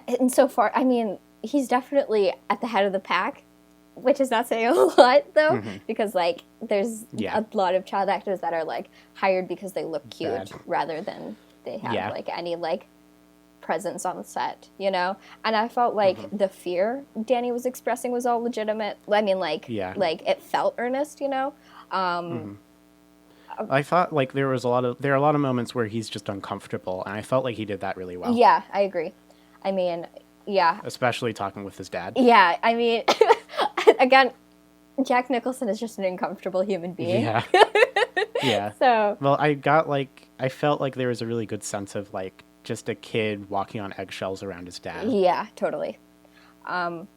and so far, I mean, he's definitely at the head of the pack, which is not saying a lot, though, because, like, there's a lot of child actors that are, like, hired because they look cute rather than they have, like, any, like, presence on the set, you know? And I felt like the fear Danny was expressing was all legitimate. I mean, like, it felt earnest, you know? I thought like there are a lot of moments where he's just uncomfortable, and I felt like he did that really well. Yeah, I agree. I mean, yeah. Especially talking with his dad. Yeah, I mean, again, Jack Nicholson is just an uncomfortable human being. Yeah. Yeah. So. Well, I felt like there was a really good sense of like just a kid walking on eggshells around his dad. Yeah, totally. And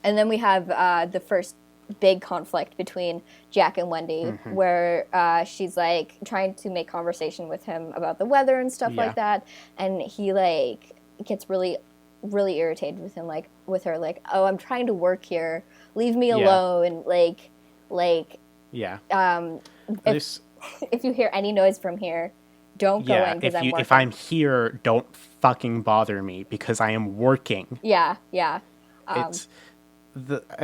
then we have the first big conflict between Jack and Wendy, where she's like trying to make conversation with him about the weather and stuff like that, and he like gets really irritated with him, like with her, like, oh, I'm trying to work here, leave me alone, like if you hear any noise from here, don't go in because I'm working. If I'm here, don't fucking bother me because I am working. Yeah. I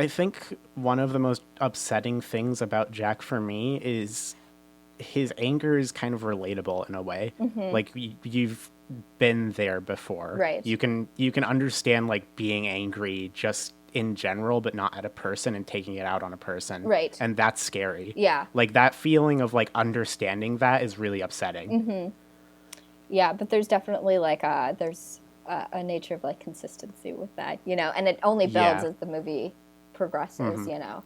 think one of the most upsetting things about Jack for me is his anger is kind of relatable in a way. Like you've been there before. Right. You can understand like being angry just in general, but not at a person and taking it out on a person. Right. And that's scary. Yeah. Like that feeling of like understanding that is really upsetting. Yeah, but there's definitely like there's a nature of like consistency with that, you know, and it only builds as the movie progresses, you know.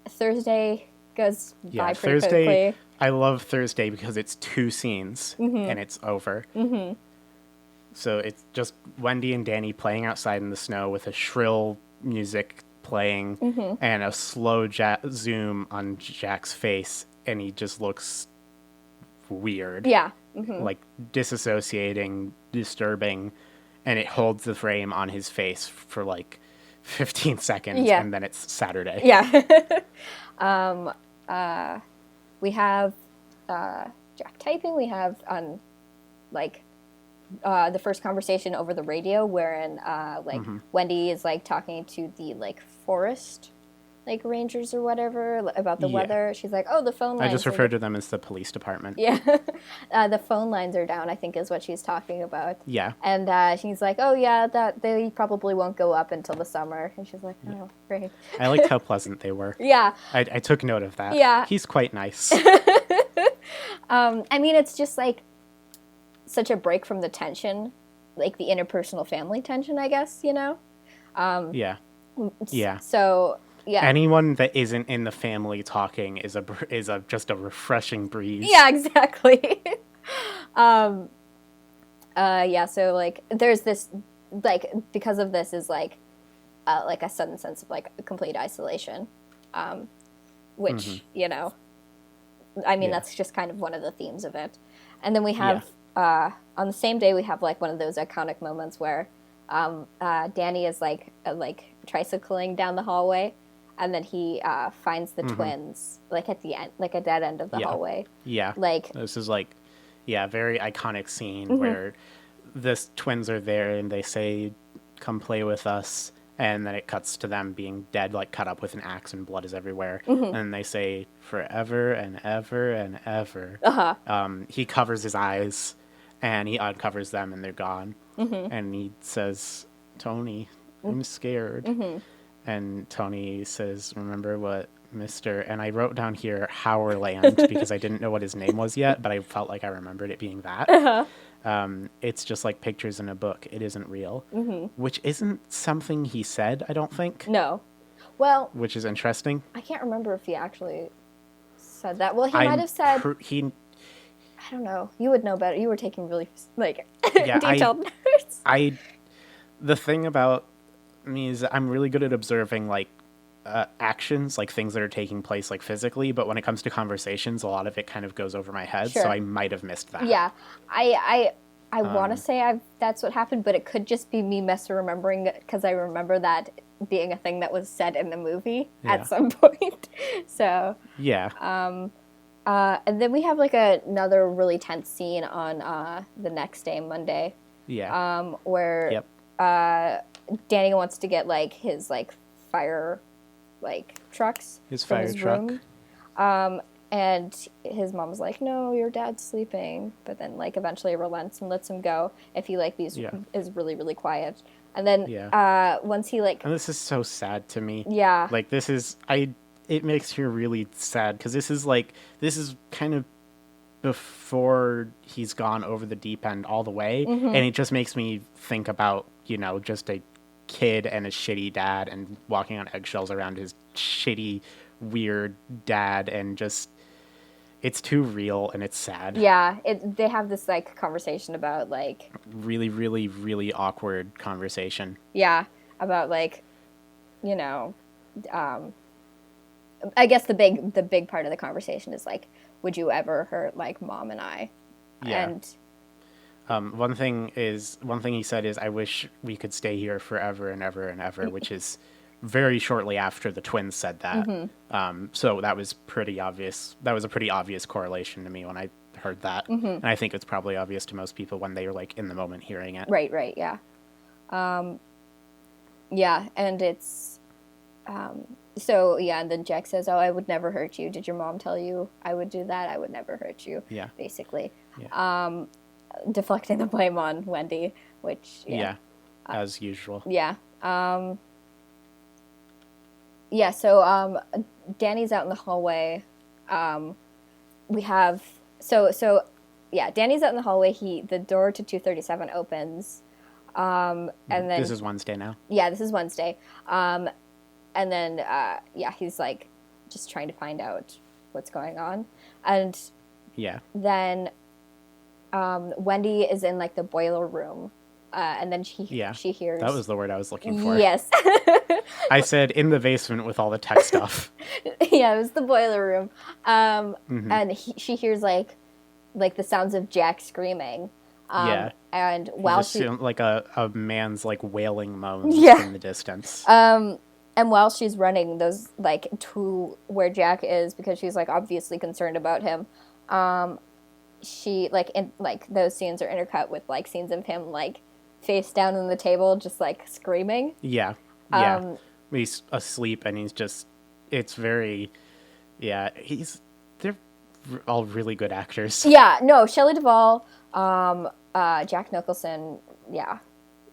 Thursday goes by pretty quickly. I love Thursday because it's 2 scenes and it's over. So it's just Wendy and Danny playing outside in the snow with a shrill music playing and a slow zoom on Jack's face, and he just looks weird. Yeah. Like disassociating, disturbing, and it holds the frame on his face for like 15 seconds and then it's Saturday. Yeah. We have Jack typing. We have like the first conversation over the radio wherein like Wendy is like talking to the like forest like rangers or whatever about the weather. She's like, oh, the phone lines. I just refer to them as the police department. Yeah. The phone lines are down, I think is what she's talking about. Yeah. And she's like, oh yeah, that they probably won't go up until the summer. And she's like, oh, great. I liked how pleasant they were. Yeah. I took note of that. Yeah. He's quite nice. I mean, it's just like such a break from the tension, like the interpersonal family tension, I guess, you know? Yeah. So... yeah. Anyone that isn't in the family talking is just a refreshing breeze. Yeah, exactly. Yeah, so like there's this like because of this is like a sudden sense of like complete isolation, which you know, I mean that's just kind of one of the themes of it. And then we have on the same day we have like one of those iconic moments where Danny is like tricycling down the hallway. And then he finds the twins, like at the end, like a dead end of the hallway. Yeah. Like this is like, very iconic scene where the twins are there and they say, "Come play with us," and then it cuts to them being dead, like cut up with an axe, and blood is everywhere. And they say, "Forever and ever and ever." He covers his eyes, and he uncovers them, and they're gone. And he says, "Tony, I'm scared." And Tony says, "Remember what Mr." And I wrote down here Howerland because I didn't know what his name was yet, but I felt like I remembered it being that. It's just like pictures in a book. It isn't real. Which isn't something he said, I don't think. No. Well, which is interesting. I can't remember if he actually said that. Well, he might have said... I don't know. You would know better. You were taking really, detailed notes. The thing about me is I'm really good at observing, like, actions, like things that are taking place, like, physically, but when it comes to conversations, a lot of it kind of goes over my head, so I might have missed that. Yeah. I want to say that's what happened, but it could just be me misremembering, because I remember that being a thing that was said in the movie at some point. So... Yeah. And then we have, like, another really tense scene on the next day, Monday. Yeah. Where Danny wants to get, like, his, like, fire, like, trucks. His fire truck. Room. And his mom's like, no, your dad's sleeping. But then, like, eventually relents and lets him go if he, like, is really, really quiet. And then once he, like... And this is so sad to me. Yeah. Like, this is... It makes me really sad, because this is kind of before he's gone over the deep end all the way, and it just makes me think about, just a kid and a shitty dad and walking on eggshells around his shitty, weird dad, and just, it's too real and it's sad. Yeah, they have this, like, conversation about, like... Really, really, really awkward conversation. Yeah, about, like, I guess the big part of the conversation is, like, would you ever hurt, like, Mom and I? Yeah. And one thing he said is, I wish we could stay here forever and ever and ever, which is very shortly after the twins said that. So that was pretty obvious. That was a pretty obvious correlation to me when I heard that. And I think it's probably obvious to most people when they are, like, in the moment hearing it. Right, yeah. Yeah, and it's... So, yeah, and then Jack says, oh, I would never hurt you. Did your mom tell you I would do that? I would never hurt you. Yeah. Basically. Yeah. Deflecting the blame on Wendy, which... Yeah, as usual. Yeah. Yeah, so Danny's out in the hallway. We have... So, yeah, Danny's out in the hallway. The door to 237 opens. And then... This is Wednesday now? Yeah, this is Wednesday. And then, he's, like, just trying to find out what's going on. And then Wendy is in, like, the boiler room. And then she hears... That was the word I was looking for. Yes. I said in the basement with all the tech stuff. Yeah, it was the boiler room. And she hears, like the sounds of Jack screaming. And while like a man's, like, wailing moans in the distance. And while she's running those, like, to where Jack is, because she's, like, obviously concerned about him, she, like, those scenes are intercut with, like, scenes of him, like, face down on the table, just, like, screaming. Yeah. He's asleep, and he's just, it's very, they're all really good actors. Yeah, no, Shelley Duvall, Jack Nicholson,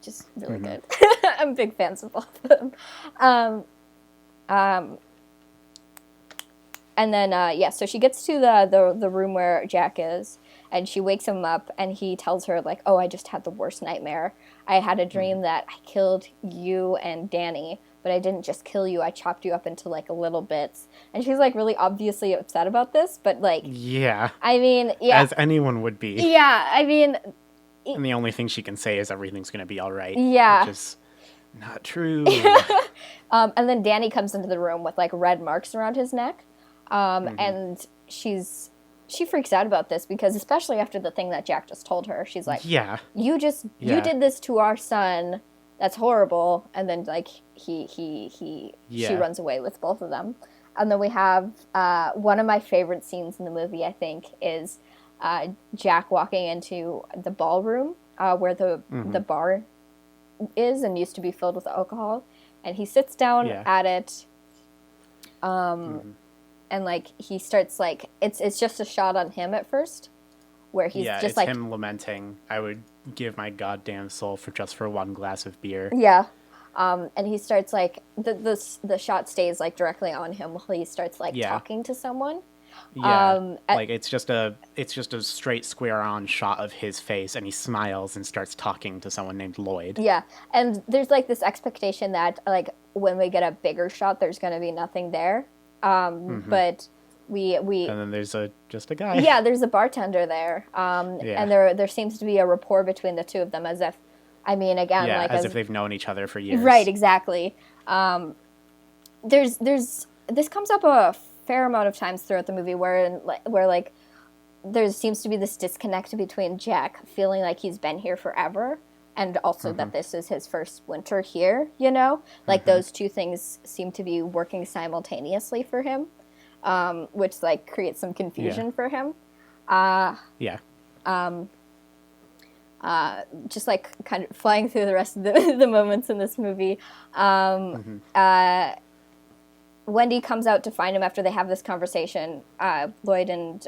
just really good. I'm big fans of both of them. And then, so she gets to the room where Jack is, and she wakes him up, and he tells her, like, oh, I just had the worst nightmare. I had a dream that I killed you and Danny, but I didn't just kill you, I chopped you up into, like, little bits. And she's, like, really obviously upset about this, but, like... Yeah. I mean, yeah. As anyone would be. Yeah, I mean... And the only thing she can say is everything's going to be all right. Yeah. Which is not true. And then Danny comes into the room with, like, red marks around his neck. And she freaks out about this because, especially after the thing that Jack just told her, she's like, you did this to our son. That's horrible. And then, like, she runs away with both of them. And then we have one of my favorite scenes in the movie, I think, is Jack walking into the ballroom where the bar is and used to be filled with alcohol. And he sits down at it. And, like, he starts, like, it's just a shot on him at first, where he's just, it's like... him lamenting, I would give my goddamn soul for one glass of beer. Yeah. And he starts, like, the shot stays, like, directly on him while he starts, like, talking to someone. Yeah, like it's just a straight square on shot of his face, and he smiles and starts talking to someone named Lloyd. Yeah, and there's like this expectation that like when we get a bigger shot, there's going to be nothing there. But we and then there's just a guy. Yeah, there's a bartender there. And there seems to be a rapport between the two of them, as if, I mean, again, yeah, like as if they've known each other for years. Right, exactly. This comes up a fair amount of times throughout the movie where like there seems to be this disconnect between Jack feeling like he's been here forever and also that this is his first winter here, you know? Like those two things seem to be working simultaneously for him, which like creates some confusion for him. Just like kind of flying through the rest of the moments in this movie. Wendy comes out to find him after they have this conversation. Lloyd and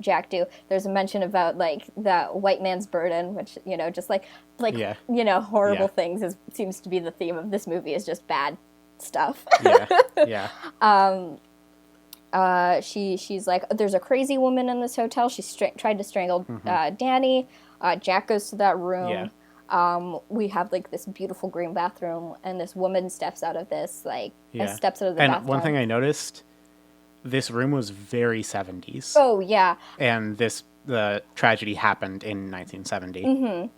Jack do. There's a mention about like the white man's burden, which, you know, just like you know, horrible things seems to be the theme of this movie, is just bad stuff. She's like, there's a crazy woman in this hotel. She tried to strangle Danny. Jack goes to that room. We have like this beautiful green bathroom, and this woman steps out of this steps out of the bathtub. And one thing I noticed, this room was very 70s. Oh yeah. And the tragedy happened in 1970.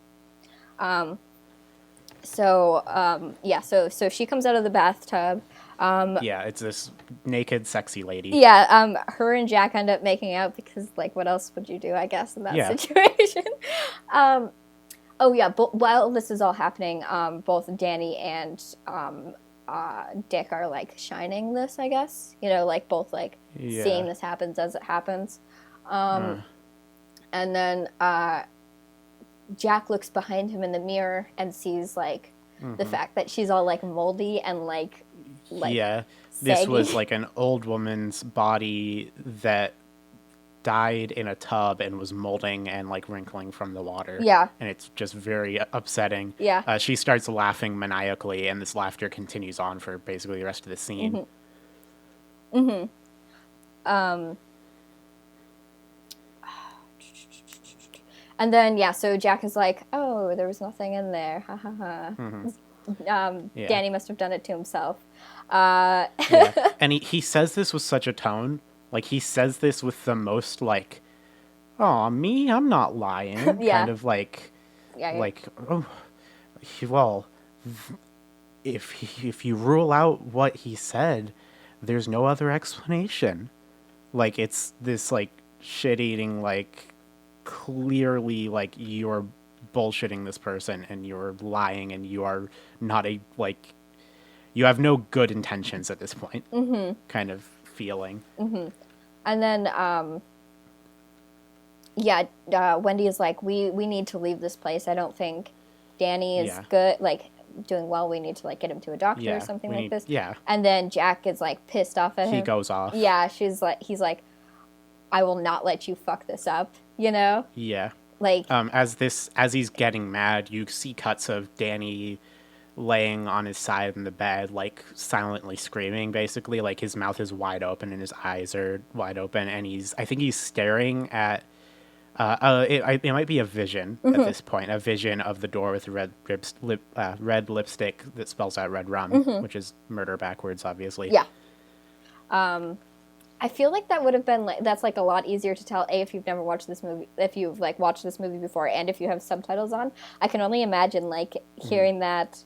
So she comes out of the bathtub. It's this naked, sexy lady. Yeah, her and Jack end up making out because, like, what else would you do, I guess, in that situation? While this is all happening, both Danny and Dick are, like, shining this, I guess. You know, like, both, like, seeing this happens as it happens. And then Jack looks behind him in the mirror and sees, like, the fact that she's all, like, moldy and, like this was like an old woman's body that died in a tub and was molding and like wrinkling from the water. Yeah. And it's just very upsetting. Yeah. She starts laughing maniacally, and this laughter continues on for basically the rest of the scene. And then, so Jack is like, oh, there was nothing in there. Ha ha ha. Danny must have done it to himself. And he says this with such a tone. Like, he says this with the most, like, oh, me? I'm not lying. Kind of like, oh, well, if you rule out what he said, there's no other explanation. Like, it's this, like, shit-eating, like, clearly, like, you're bullshitting this person and you're lying and you are not you have no good intentions at this point kind of feeling. And then Wendy is like, we need to leave this place. I don't think Danny is good, like doing well. We need to like get him to a doctor or something like this. And then Jack is like pissed off at him. He goes off. He's like, I will not let you fuck this up, you know? Like, as he's getting mad, you see cuts of Danny laying on his side in the bed, like silently screaming, basically. Like, his mouth is wide open and his eyes are wide open, and I think he's staring at it might be a vision at this point, a vision of the door with red lipstick that spells out red rum, which is murder backwards, obviously. I feel like that would have been that's like a lot easier to tell, if you've never watched this movie, if you've like watched this movie before, and if you have subtitles on. I can only imagine like hearing that.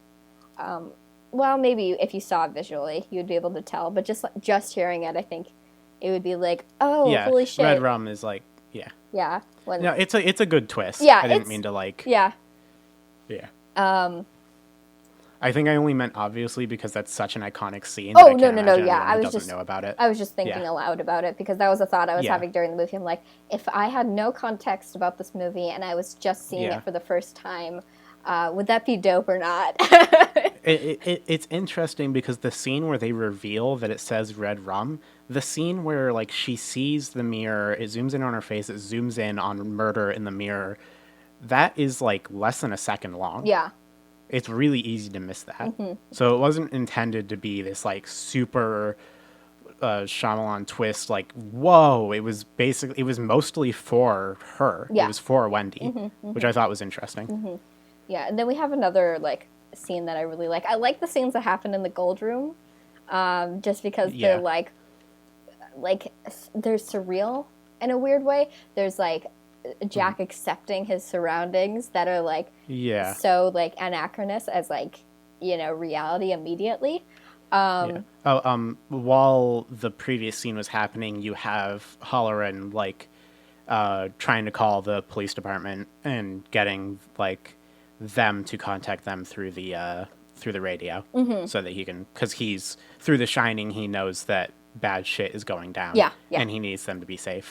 Well, maybe if you saw it visually, you'd be able to tell. But just hearing it, I think it would be like, oh, holy shit! Red rum is like, no, it's a good twist. Yeah, I didn't mean to like. Yeah. I think I only meant obviously because that's such an iconic scene. Oh, no. Yeah, I was just know about it. I was just thinking aloud about it because that was a thought I was having during the movie. I'm like, if I had no context about this movie and I was just seeing it for the first time, would that be dope or not? It's interesting because the scene where they reveal that it says red rum, the scene where like she sees the mirror, it zooms in on her face, it zooms in on murder in the mirror, that is like less than a second long. Yeah. It's really easy to miss that. So it wasn't intended to be this like super Shyamalan twist, like, whoa, it was mostly for her. Yeah. It was for Wendy, which I thought was interesting. Yeah, and then we have another, like, scene that I really like. I like the scenes that happen in the gold room, just because they're, like, they're surreal in a weird way. There's, like, Jack accepting his surroundings that are, like, so, like, anachronous as, like, you know, reality immediately. While the previous scene was happening, you have Halloran, like, trying to call the police department and getting, like, them to contact them through the radio, so that he can, because he's through The Shining, he knows that bad shit is going down, and he needs them to be safe.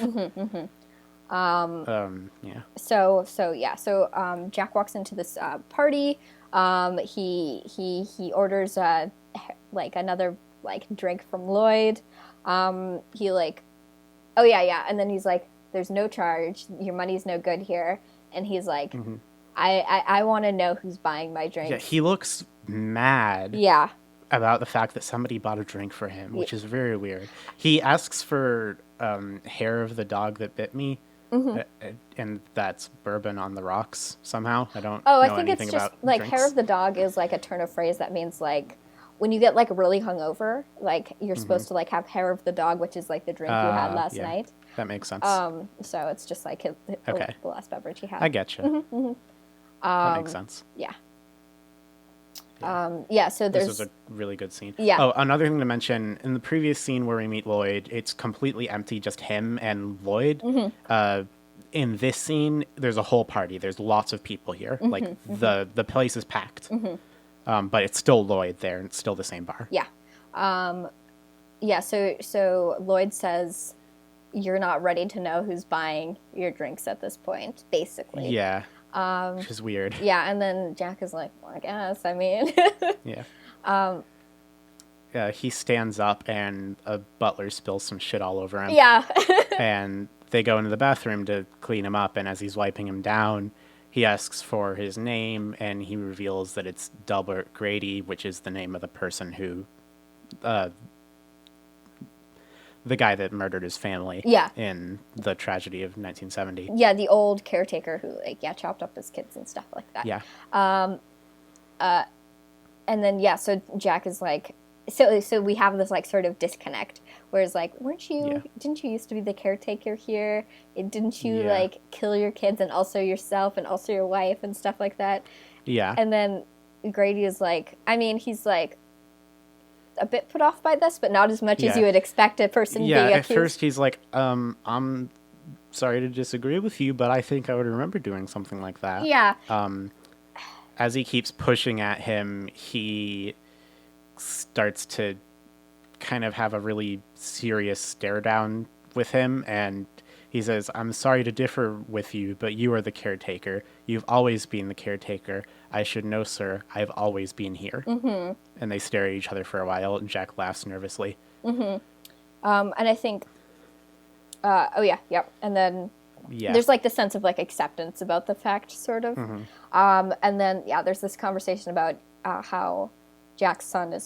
So Jack walks into this party. He orders like another like drink from Lloyd. He like, and then he's like, "There's no charge. Your money's no good here." And he's like, I want to know who's buying my drink. Yeah, he looks mad. Yeah. About the fact that somebody bought a drink for him, which is very weird. He asks for hair of the dog that bit me, and that's bourbon on the rocks somehow. I don't know anything about it's just like drinks. Hair of the dog is like a turn of phrase that means like when you get like really hungover, like you're supposed to like have hair of the dog, which is like the drink you had last night. That makes sense. So it's just like the last beverage he had. I get you. That makes sense. Yeah. So this was a really good scene. Yeah. Oh, another thing to mention, in the previous scene where we meet Lloyd, it's completely empty, just him and Lloyd. In this scene, there's a whole party. There's lots of people here. The place is packed. But it's still Lloyd there, and it's still the same bar. Yeah. So Lloyd says, "You're not ready to know who's buying your drinks at this point," basically. Yeah. Which is weird. Yeah, and then Jack is like, "Well, I guess. I mean." Yeah. He stands up and a butler spills some shit all over him. Yeah. And they go into the bathroom to clean him up, and as he's wiping him down, he asks for his name, and he reveals that it's Delbert Grady, which is the name of the person who, the guy that murdered his family in the tragedy of 1970. Yeah, the old caretaker who, like, chopped up his kids and stuff like that. Yeah. And then, so Jack is like, so we have this, like, sort of disconnect, whereas, like, didn't you used to be the caretaker here? Didn't you, like, kill your kids and also yourself and also your wife and stuff like that? Yeah. And then Grady is like, I mean, he's, like, a bit put off by this, but not as much as you would expect a person being accused. Yeah, at first he's like, I'm sorry to disagree with you, but I think I would remember doing something like that. Yeah. As he keeps pushing at him, he starts to kind of have a really serious stare down with him, and he says, "I'm sorry to differ with you, but you are the caretaker. You've always been the caretaker. I should know, sir. I've always been here." And they stare at each other for a while, and Jack laughs nervously. And I think, and then there's like this sense of like acceptance about the fact, sort of. And then there's this conversation about how Jack's son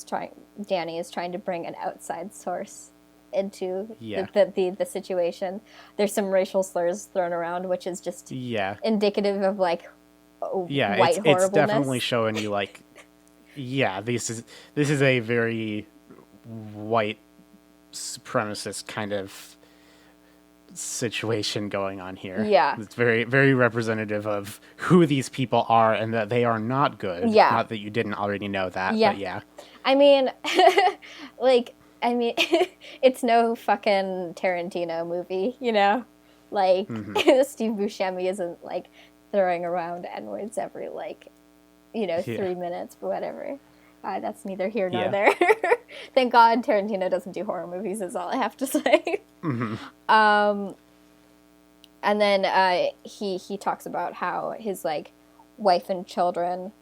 Danny is trying to bring an outside source into the situation. There's some racial slurs thrown around, which is just indicative of like white horribleness. It's definitely showing you like, this is a very white supremacist kind of situation going on here. Yeah, it's very, very representative of who these people are and that they are not good. Yeah, not that you didn't already know that. Yeah, but I mean, it's no fucking Tarantino movie, you know? Like, Steve Buscemi isn't, like, throwing around N-words every, 3 minutes, but whatever. That's neither here nor there. Thank God Tarantino doesn't do horror movies, is all I have to say. And then he talks about how his, like, wife and children...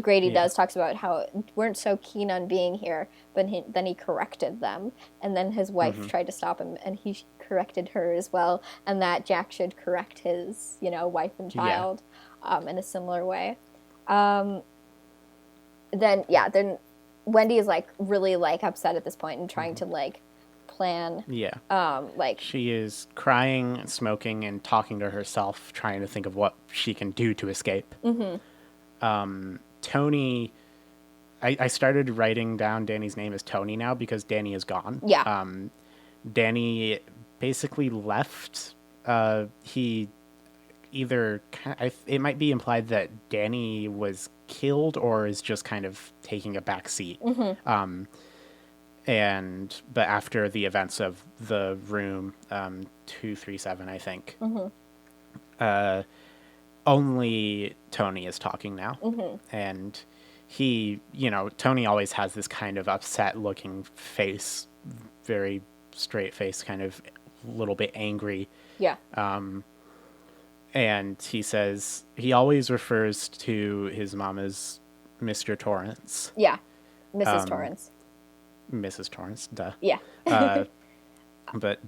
Grady talks about how weren't so keen on being here, but then he corrected them, and then his wife tried to stop him, and he corrected her as well, and that Jack should correct his, wife and child in a similar way. Then Wendy is like really like upset at this point and trying to like plan. Yeah. Like she is crying, smoking, and talking to herself, trying to think of what she can do to escape. Tony, I started writing down Danny's name as Tony now because Danny is gone. Yeah. Danny basically left. He either, it might be implied that Danny was killed or is just kind of taking a back seat. But after the events of the room 237, I think, only Tony is talking now. And he, Tony always has this kind of upset looking face, very straight face, kind of a little bit angry. Yeah. And he says he always refers to his mom as Mr. Torrance. Yeah. Mrs. Torrance. Mrs. Torrance, duh. Yeah. But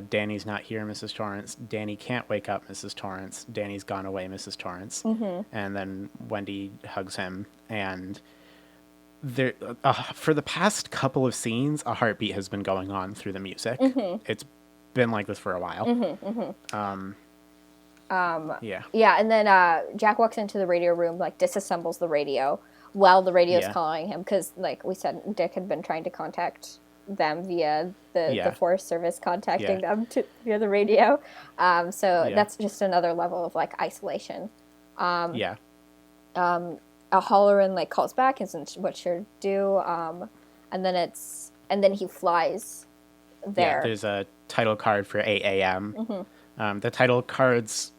Danny's not here, Mrs. Torrance. Danny can't wake up, Mrs. Torrance. Danny's gone away, Mrs. Torrance. And then Wendy hugs him. And there, for the past couple of scenes, a heartbeat has been going on through the music. It's been like this for a while. Yeah. Yeah, and then Jack walks into the radio room, like disassembles the radio while the radio's calling him, because, like we said, Dick had been trying to contact them via the Forest Service contacting them via the radio. So that's just another level of like isolation. A Halloran like calls back, isn't what should do. And then he flies there. Yeah, there's a title card for 8 a.m. The title cards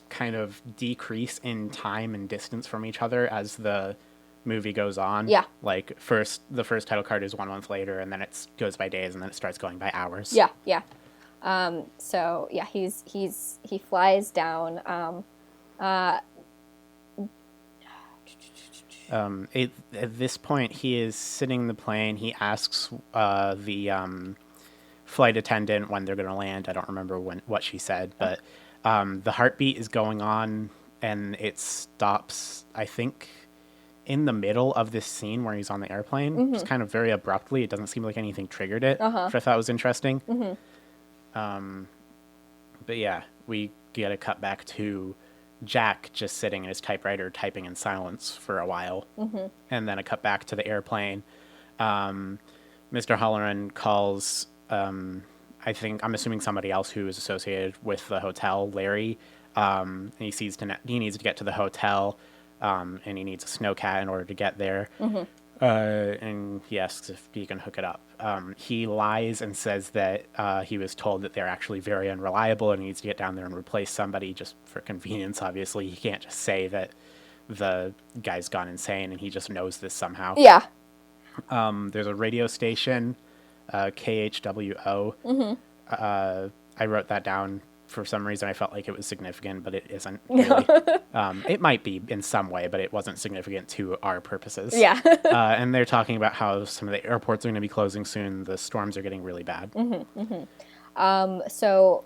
kind of decrease in time and distance from each other as the movie goes on. Yeah. Like the first title card is 1 month later, and then it goes by days, and then it starts going by hours. Yeah, yeah. So yeah, he flies down. At this point, he is sitting in the plane. He asks the flight attendant when they're going to land. I don't remember what she said, but the heartbeat is going on, and it stops, I think, in the middle of this scene where he's on the airplane, just kind of very abruptly. It doesn't seem like anything triggered it, which I thought was interesting. But yeah, we get a cut back to Jack just sitting in his typewriter typing in silence for a while, and then a cut back to the airplane. Mr. Halloran calls, I'm assuming somebody else who is associated with the hotel, Larry. And he needs to get to the hotel, and he needs a snowcat in order to get there. And he asks if he can hook it up. He lies and says that he was told that they're actually very unreliable and he needs to get down there and replace somebody just for convenience. Obviously, he can't just say that the guy's gone insane and he just knows this somehow. Yeah. There's a radio station, KHWO. I wrote that down. For some reason, I felt like it was significant, but it isn't really. It might be in some way, but it wasn't significant to our purposes. Yeah. And they're talking about how some of the airports are going to be closing soon. The storms are getting really bad. So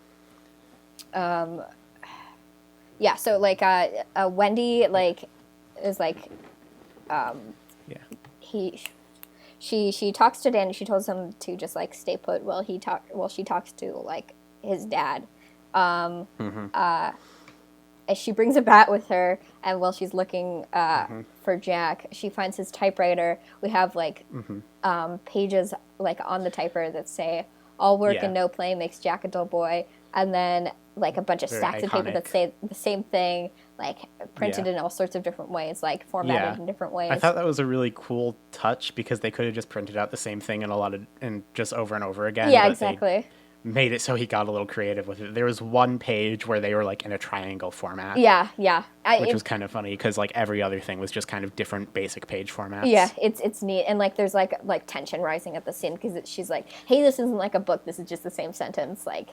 like Wendy like is like she talks to Danny. She tells him to just like stay put while she talks to like his dad. As she brings a bat with her, and while she's looking for Jack, she finds his typewriter. We have like pages like on the typewriter that say "All work and no play makes Jack a dull boy," and then like a bunch of stacks of paper that say the same thing, like printed in all sorts of different ways, like formatted in different ways. I thought that was a really cool touch because they could have just printed out the same thing and just over and over again. Yeah, exactly. Made it so he got a little creative with it. There was one page where they were like in a triangle format. Yeah. Which was kind of funny because like every other thing was just kind of different basic page formats. Yeah, it's neat. And like there's like tension rising at the scene because she's like, hey, this isn't like a book. This is just the same sentence like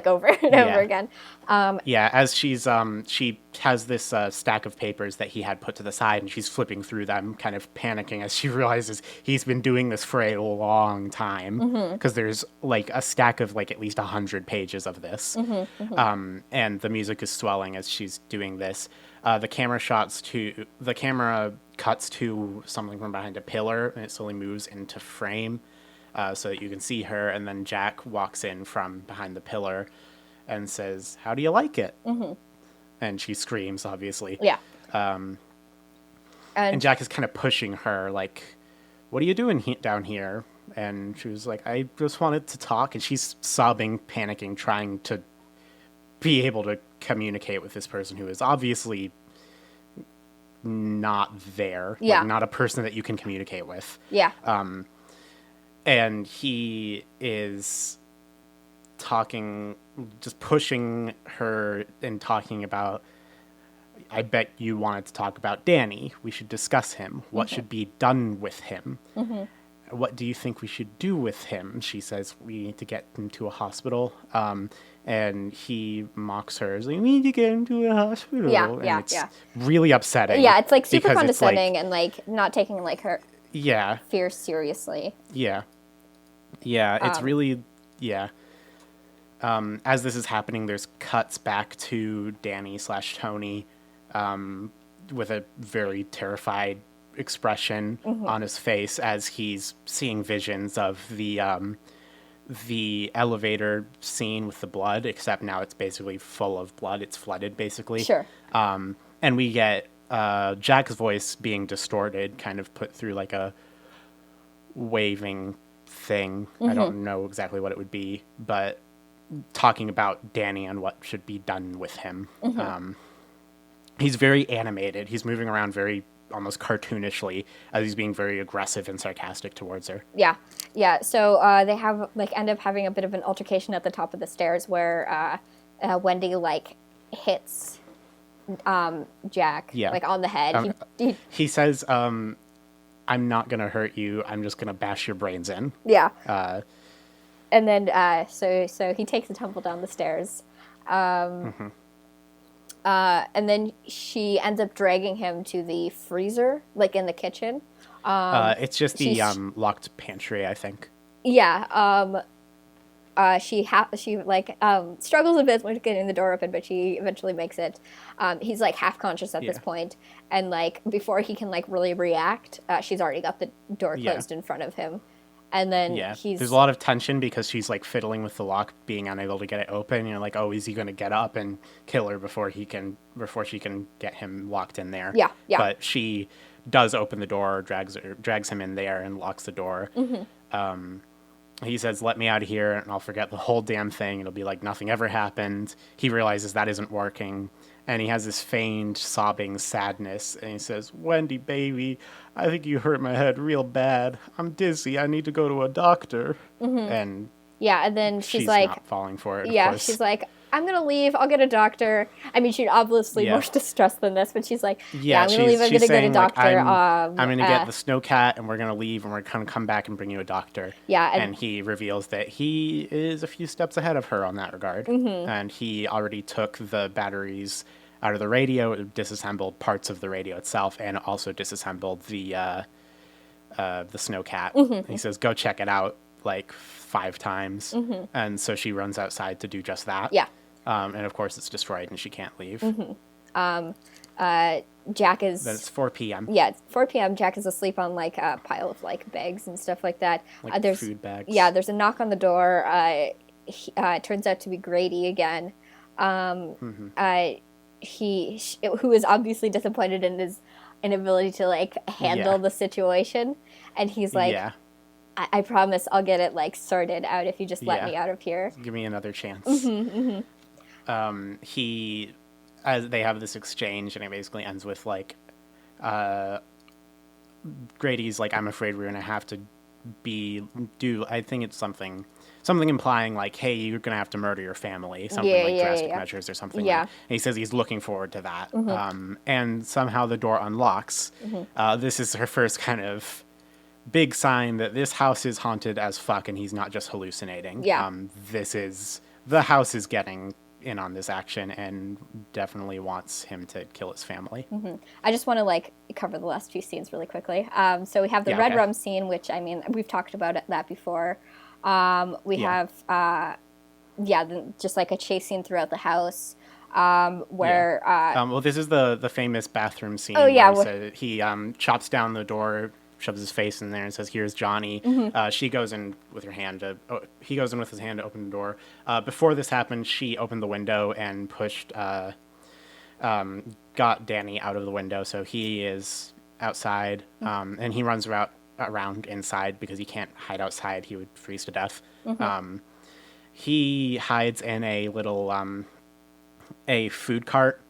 over and over again. As she's she has this stack of papers that he had put to the side, and she's flipping through them, kind of panicking as she realizes he's been doing this for a long time because there's like a stack of like at least 100 pages of this. And the music is swelling as she's doing this. The camera cuts to something from behind a pillar, and it slowly moves into frame. so that you can see her. And then Jack walks in from behind the pillar and says, "How do you like it?" Mm-hmm. And she screams, obviously. Yeah. And Jack is kind of pushing her, like, "What are you doing down here?" And she was like, "I just wanted to talk." And she's sobbing, panicking, trying to be able to communicate with this person who is obviously not there. Yeah. Like, not a person that you can communicate with. Yeah. And he is talking, just pushing her and talking about, "I bet you wanted to talk about Danny. We should discuss him. What should be done with him? What do you think we should do with him?" She says, "We need to get him to a hospital." And he mocks her, as like, "We need to get him to a hospital." And it's really upsetting. Yeah, it's like super condescending and like not taking like her fear seriously. Yeah. It's really as this is happening, there's cuts back to Danny/Tony with a very terrified expression on his face as he's seeing visions of the elevator scene with the blood, except now it's basically full of blood. It's flooded, basically. Sure. And we get Jack's voice being distorted, kind of put through like a waving thing. I don't know exactly what it would be, but talking about Danny and what should be done with him. He's very animated. He's moving around very almost cartoonishly as he's being very aggressive and sarcastic towards her. Yeah. So they have end up having a bit of an altercation at the top of the stairs where Wendy hits Jack on the head. He says, "I'm not gonna hurt you. I'm just gonna bash your brains in." Yeah. And then so he takes a tumble down the stairs. And then she ends up dragging him to the freezer, in the kitchen. It's just the locked pantry, I think. Yeah. She struggles a bit with getting the door open, but she eventually makes it. He's half conscious at this point, and before he can really react, she's already got the door closed in front of him. And then there's a lot of tension because she's fiddling with the lock, being unable to get it open. You're like, oh, is he going to get up and kill her before she can get him locked in there? Yeah. But she does open the door, drags him in there, and locks the door. He says, "Let me out of here, and I'll forget the whole damn thing. It'll be like nothing ever happened." He realizes that isn't working, and he has this feigned sobbing sadness, and he says, "Wendy, baby, I think you hurt my head real bad. I'm dizzy. I need to go to a doctor." And and then she's not falling for it. Yeah, she's like, "I'm gonna leave. I'll get a doctor." I mean, she's obviously more distressed than this, but she's like, I'm gonna leave. I'm gonna get a doctor. I'm gonna get the snowcat, and we're gonna leave, and we're gonna come back and bring you a doctor. Yeah, and he reveals that he is a few steps ahead of her on that regard, and he already took the batteries out of the radio, disassembled parts of the radio itself, and also disassembled the snowcat. He says, "Go check it out." 5 times, and so she runs outside to do just that. And of course it's destroyed and she can't leave. Jack is... Then it's 4 p.m. Yeah, it's 4 p.m. Jack is asleep on a pile of bags and stuff like that. There's food bags. Yeah, there's a knock on the door. It turns out to be Grady again. Who is obviously disappointed in his inability to handle the situation, and he's I promise I'll get it sorted out if you just let me out of here. Give me another chance. As they have this exchange, and it basically ends with Grady's "I'm afraid we're gonna have to I think it's something implying hey, you're gonna have to murder your family, something drastic measures or something. And he says he's looking forward to that. And somehow the door unlocks. This is her first kind of big sign that this house is haunted as fuck, and he's not just hallucinating. The house is getting in on this action and definitely wants him to kill his family. I just want to cover the last few scenes really quickly. So we have the red rum scene, which we've talked about that before. We have just a chase scene throughout the house. Where well, this is the famous bathroom scene. Oh yeah, he chops down the door shoves his face in there and says, "Here's Johnny." She goes in with her hand he goes in with his hand to open the door. Before this happened, she opened the window and pushed got Danny out of the window, so he is outside, and he runs around inside because he can't hide outside. He would freeze to death. He hides in a little a food cart.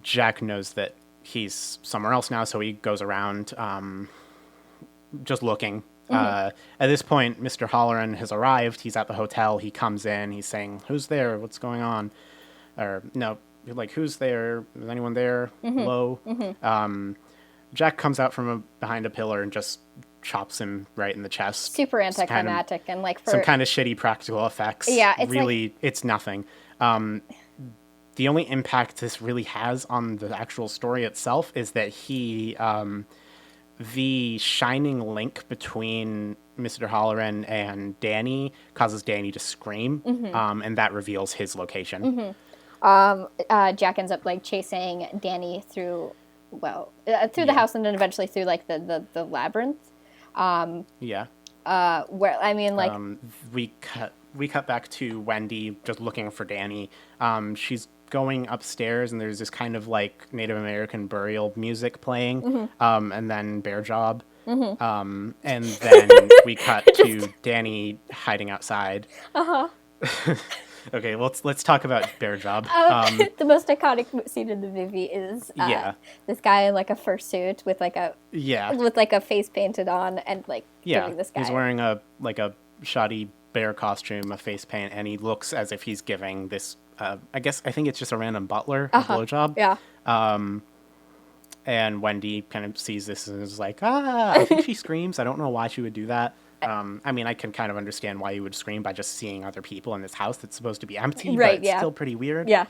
Jack knows that he's somewhere else now, so he goes around just looking. At this point, Mr. Halloran has arrived. He's at the hotel. He comes in. He's saying, "Who's there? What's going on?" Or, no, like, "Who's there? Is anyone there? Hello?" Jack comes out from behind a pillar and just chops him right in the chest. Super anticlimactic, and like for some kind of shitty practical effects. Yeah, it's really, like... it's nothing. The only impact this really has on the actual story itself is that the shining link between Mr. Halloran and Danny causes Danny to scream, and that reveals his location. Jack ends up like chasing Danny through the house, and then eventually through like the labyrinth. Where I mean, like, we cut back to Wendy just looking for Danny. She's going upstairs, and there's this kind of like Native American burial music playing, and then Bear Job, and then we cut to Danny hiding outside. Okay, let's talk about Bear Job. The most iconic scene in the movie is this guy in like a fursuit with like a face painted on, and like giving this guy. He's wearing a shoddy bear costume, a face paint, and he looks as if he's giving this. I think it's just a random butler a blowjob. Yeah. And Wendy kind of sees this and is like, I think she screams. I don't know why she would do that. I mean, I can kind of understand why you would scream by just seeing other people in this house that's supposed to be empty, but it's still pretty weird. Yeah.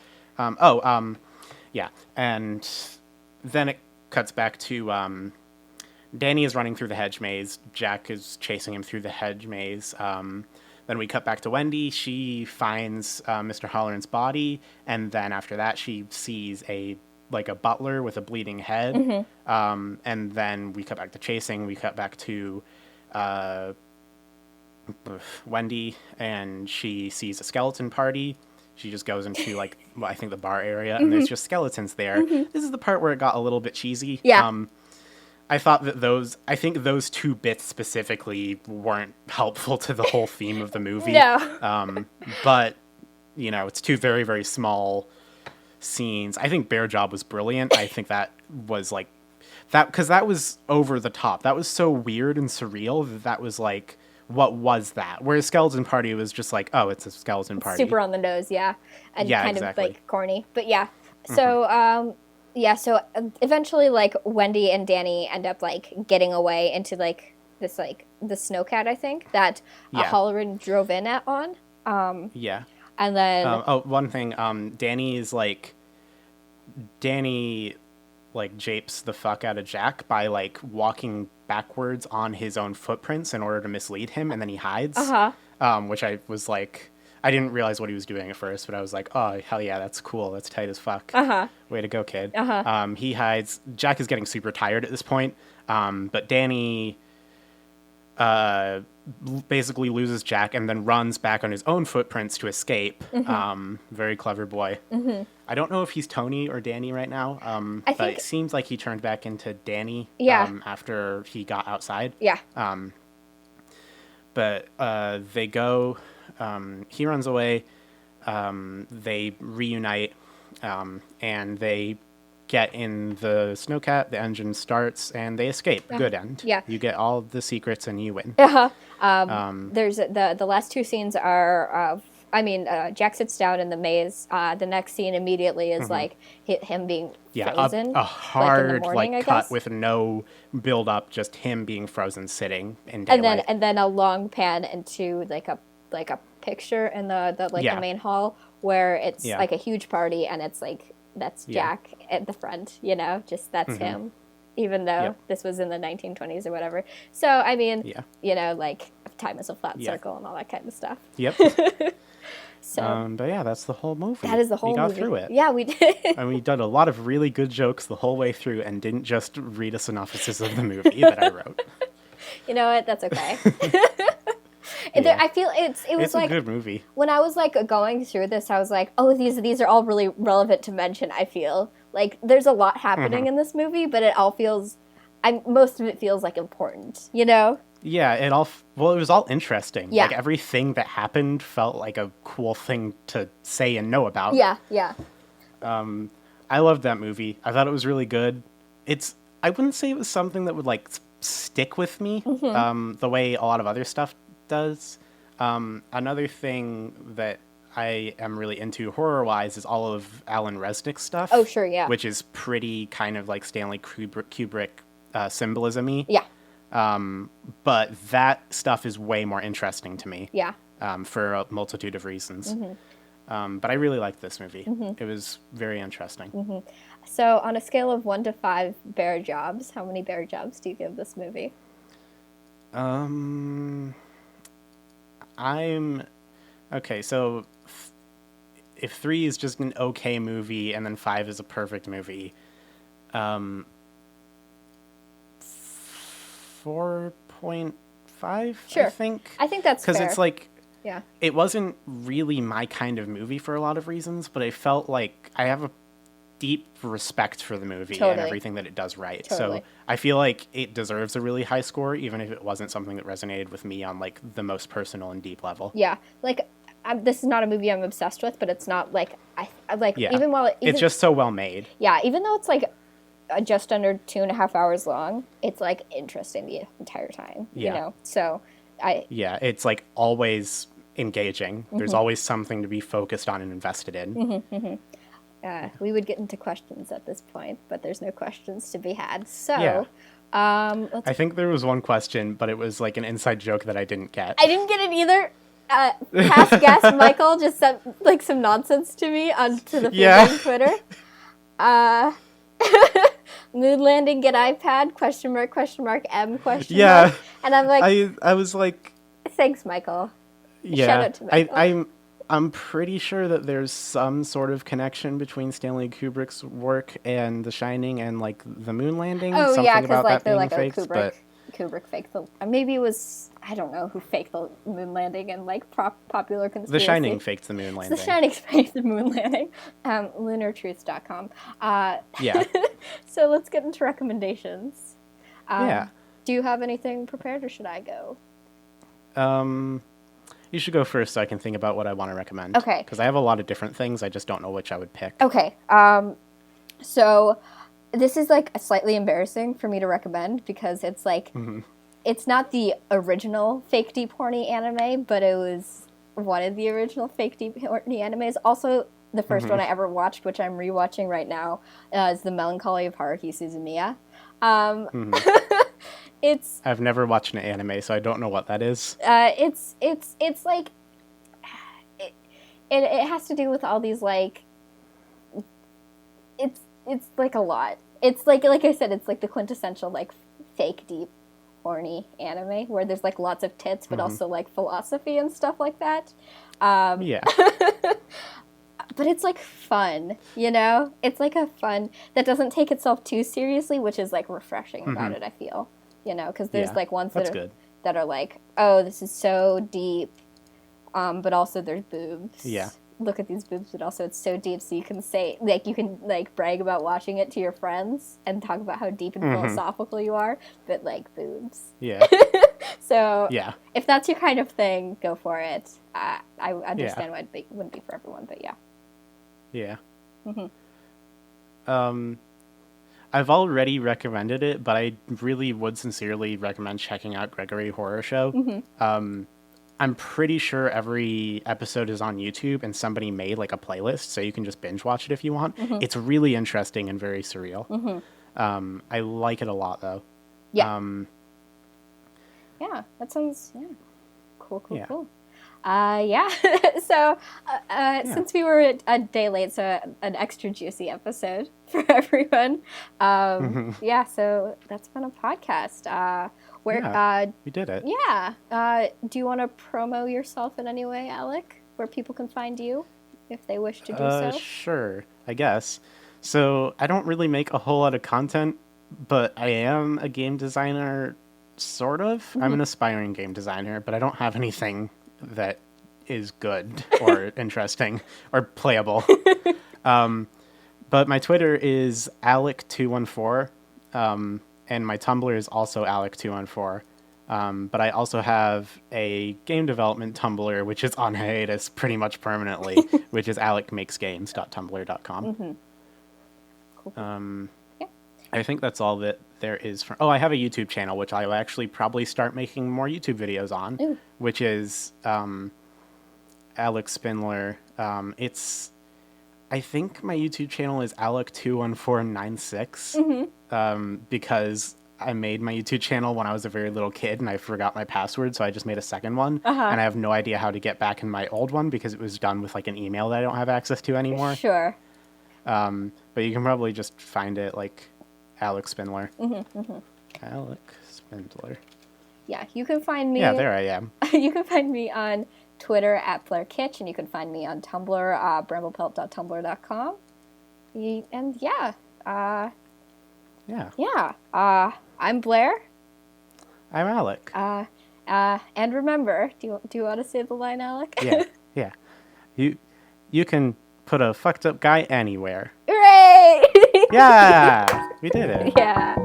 And then it cuts back to Danny is running through the hedge maze. Jack is chasing him through the hedge maze. Then we cut back to Wendy. She finds Mr. Halloran's body, and then after that, she sees a butler with a bleeding head. And then we cut back to chasing. We cut back to Wendy, and she sees a skeleton party. She just goes into I think the bar area, and there's just skeletons there. This is the part where it got a little bit cheesy. Yeah. I thought that those two bits specifically weren't helpful to the whole theme of the movie. No. But, it's two very, very small scenes. I think Bear Job was brilliant. I think that was because that was over the top. That was so weird and surreal that was like, what was that? Whereas Skeleton Party was just like, oh, it's a skeleton party. Super on the nose, yeah. And kind exactly. of like corny. But yeah. So, so eventually, like, Wendy and Danny end up, like, getting away into, like, this, like, the snowcat, I think, that Halloran drove in on. And then... one thing, Danny, japes the fuck out of Jack by, like, walking backwards on his own footprints in order to mislead him, and then he hides. Which I was like... I didn't realize what he was doing at first, but I was like, oh, hell yeah, that's cool. That's tight as fuck. Way to go, kid. He hides. Jack is getting super tired at this point, but Danny basically loses Jack and then runs back on his own footprints to escape. Very clever boy. I don't know if he's Tony or Danny right now, but it seems like he turned back into Danny after he got outside. But they go... he runs away, they reunite, and they get in the snowcat, the engine starts, and they escape. Good end. Yeah. You get all the secrets and you win. There's the last two scenes are, Jack sits down in the maze. The next scene immediately is like him being frozen. A hard morning, cut with no build up, just him being frozen sitting in daylight. And then a long pan into like a picture in the main hall where it's like a huge party, and it's like that's Jack at the front, that's him, even though this was in the 1920s or whatever. So I mean, like time is a flat circle and all that kind of stuff. So, but yeah, that's the whole movie. That is the whole movie. We got through it. Yeah, we did. And we did a lot of really good jokes the whole way through and didn't just read a synopsis of the movie that I wrote. You know what? That's okay. Yeah. I feel it was it's like a good movie. When I was like going through this, I was like, oh, these are all really relevant to mention. I feel like there's a lot happening in this movie, but it all feels, most of it feels like important, you know? Yeah, it was all interesting. Yeah. Like everything that happened felt like a cool thing to say and know about. Yeah, yeah. I loved that movie. I thought it was really good. I wouldn't say it was something that would like stick with me the way a lot of other stuff does. Another thing that I am really into horror-wise is all of Alan Resnick's stuff. Oh, sure, yeah. Which is pretty kind of like Stanley Kubrick symbolism-y. Yeah. But that stuff is way more interesting to me. Yeah. For a multitude of reasons. But I really liked this movie. It was very interesting. So on a scale of 1 to 5 bear jobs, how many bear jobs do you give this movie? Okay, so if 3 is just an okay movie and then 5 is a perfect movie, 4.5, sure. I think. I think that's fair. Because it's like, yeah, it wasn't really my kind of movie for a lot of reasons, but I felt like I have a deep respect for the movie and everything that it does right. Totally. So I feel like it deserves a really high score, even if it wasn't something that resonated with me on like the most personal and deep level. Yeah, like this is not a movie I'm obsessed with, but it's not like I like even while it's just so well made. Yeah, even though it's like just under 2.5 hours long, it's like interesting the entire time. Yeah. You know, so it's like always engaging. There's always something to be focused on and invested in. We would get into questions at this point, but there's no questions to be had. So, I think there was one question, but it was like an inside joke that I didn't get. I didn't get it either. Past guest Michael just sent like some nonsense to me onto the Twitter. Moon landing, get iPad? Question mark, M question mark. And I'm like, I was like, thanks, Michael. Yeah, shout out to Michael. I'm pretty sure that there's some sort of connection between Stanley Kubrick's work and The Shining and like the moon landing. Oh something yeah, because like they're like faked, Kubrick faked the. Maybe it was, I don't know who faked the moon landing and like popular conspiracy. The Shining faked the moon landing. The Shining faked the moon landing. Lunartruth.com. Yeah. So let's get into recommendations. Yeah. Do you have anything prepared, or should I go? You should go first so I can think about what I want to recommend. Okay. Because I have a lot of different things. I just don't know which I would pick. Okay. So this is like slightly embarrassing for me to recommend because it's like, it's not the original fake deep horny anime, but it was one of the original fake deep horny animes. Also, the first one I ever watched, which I'm rewatching right now, is The Melancholy of Haruhi Suzumiya. I've never watched an anime, so I don't know what that is. It's like it has to do with all these like it's like a lot. It's like I said, it's like the quintessential like fake deep horny anime where there's like lots of tits but also like philosophy and stuff like that. Yeah. But it's like fun, you know? It's like a fun that doesn't take itself too seriously, which is like refreshing about it, I feel. You know, because there's like ones that are like, oh, this is so deep, but also there's boobs. Yeah. Look at these boobs, but also it's so deep, so you can say, like, you can like brag about watching it to your friends and talk about how deep and philosophical you are, but like boobs. Yeah. So if that's your kind of thing, go for it. I understand why it wouldn't be for everyone, but yeah. Yeah. I've already recommended it, but I really would sincerely recommend checking out Gregory Horror Show. I'm pretty sure every episode is on YouTube, and somebody made like a playlist, so you can just binge watch it if you want. It's really interesting and very surreal. I like it a lot, though. Yeah. Yeah, that sounds cool. So since we were a day late, so an extra juicy episode for everyone. So that's been a podcast. We did it. Yeah. Do you want to promo yourself in any way, Alec? where people can find you if they wish to do so? Sure, I guess. So I don't really make a whole lot of content, but I am a game designer, sort of. Mm-hmm. I'm an aspiring game designer, but I don't have anything that is good or interesting or playable. But my Twitter is Alek214, and my Tumblr is also Alek214. But I also have a game development Tumblr, which is on hiatus pretty much permanently, which is alekmakesgames.tumblr.com. Mm-hmm. Cool. Yeah. I think that's all that there is. I have a YouTube channel, which I'll actually probably start making more YouTube videos on, which is Alek Spindler. I think my YouTube channel is Alek21496, because I made my YouTube channel when I was a very little kid and I forgot my password, so I just made a second one. And I have no idea how to get back in my old one because it was done with like an email that I don't have access to anymore. Sure. But you can probably just find it like Alek Spindler. Alek Spindler. Yeah, you can find me. Yeah, there I am. You can find me on Twitter at Blair Kitsch, and you can find me on Tumblr, bramblepelt.tumblr.com. And yeah. I'm Blair. I'm Alek. And remember, do you want to say the line, Alek? Yeah. You can put a fucked up guy anywhere. Hooray! Yeah, we did it. Yeah.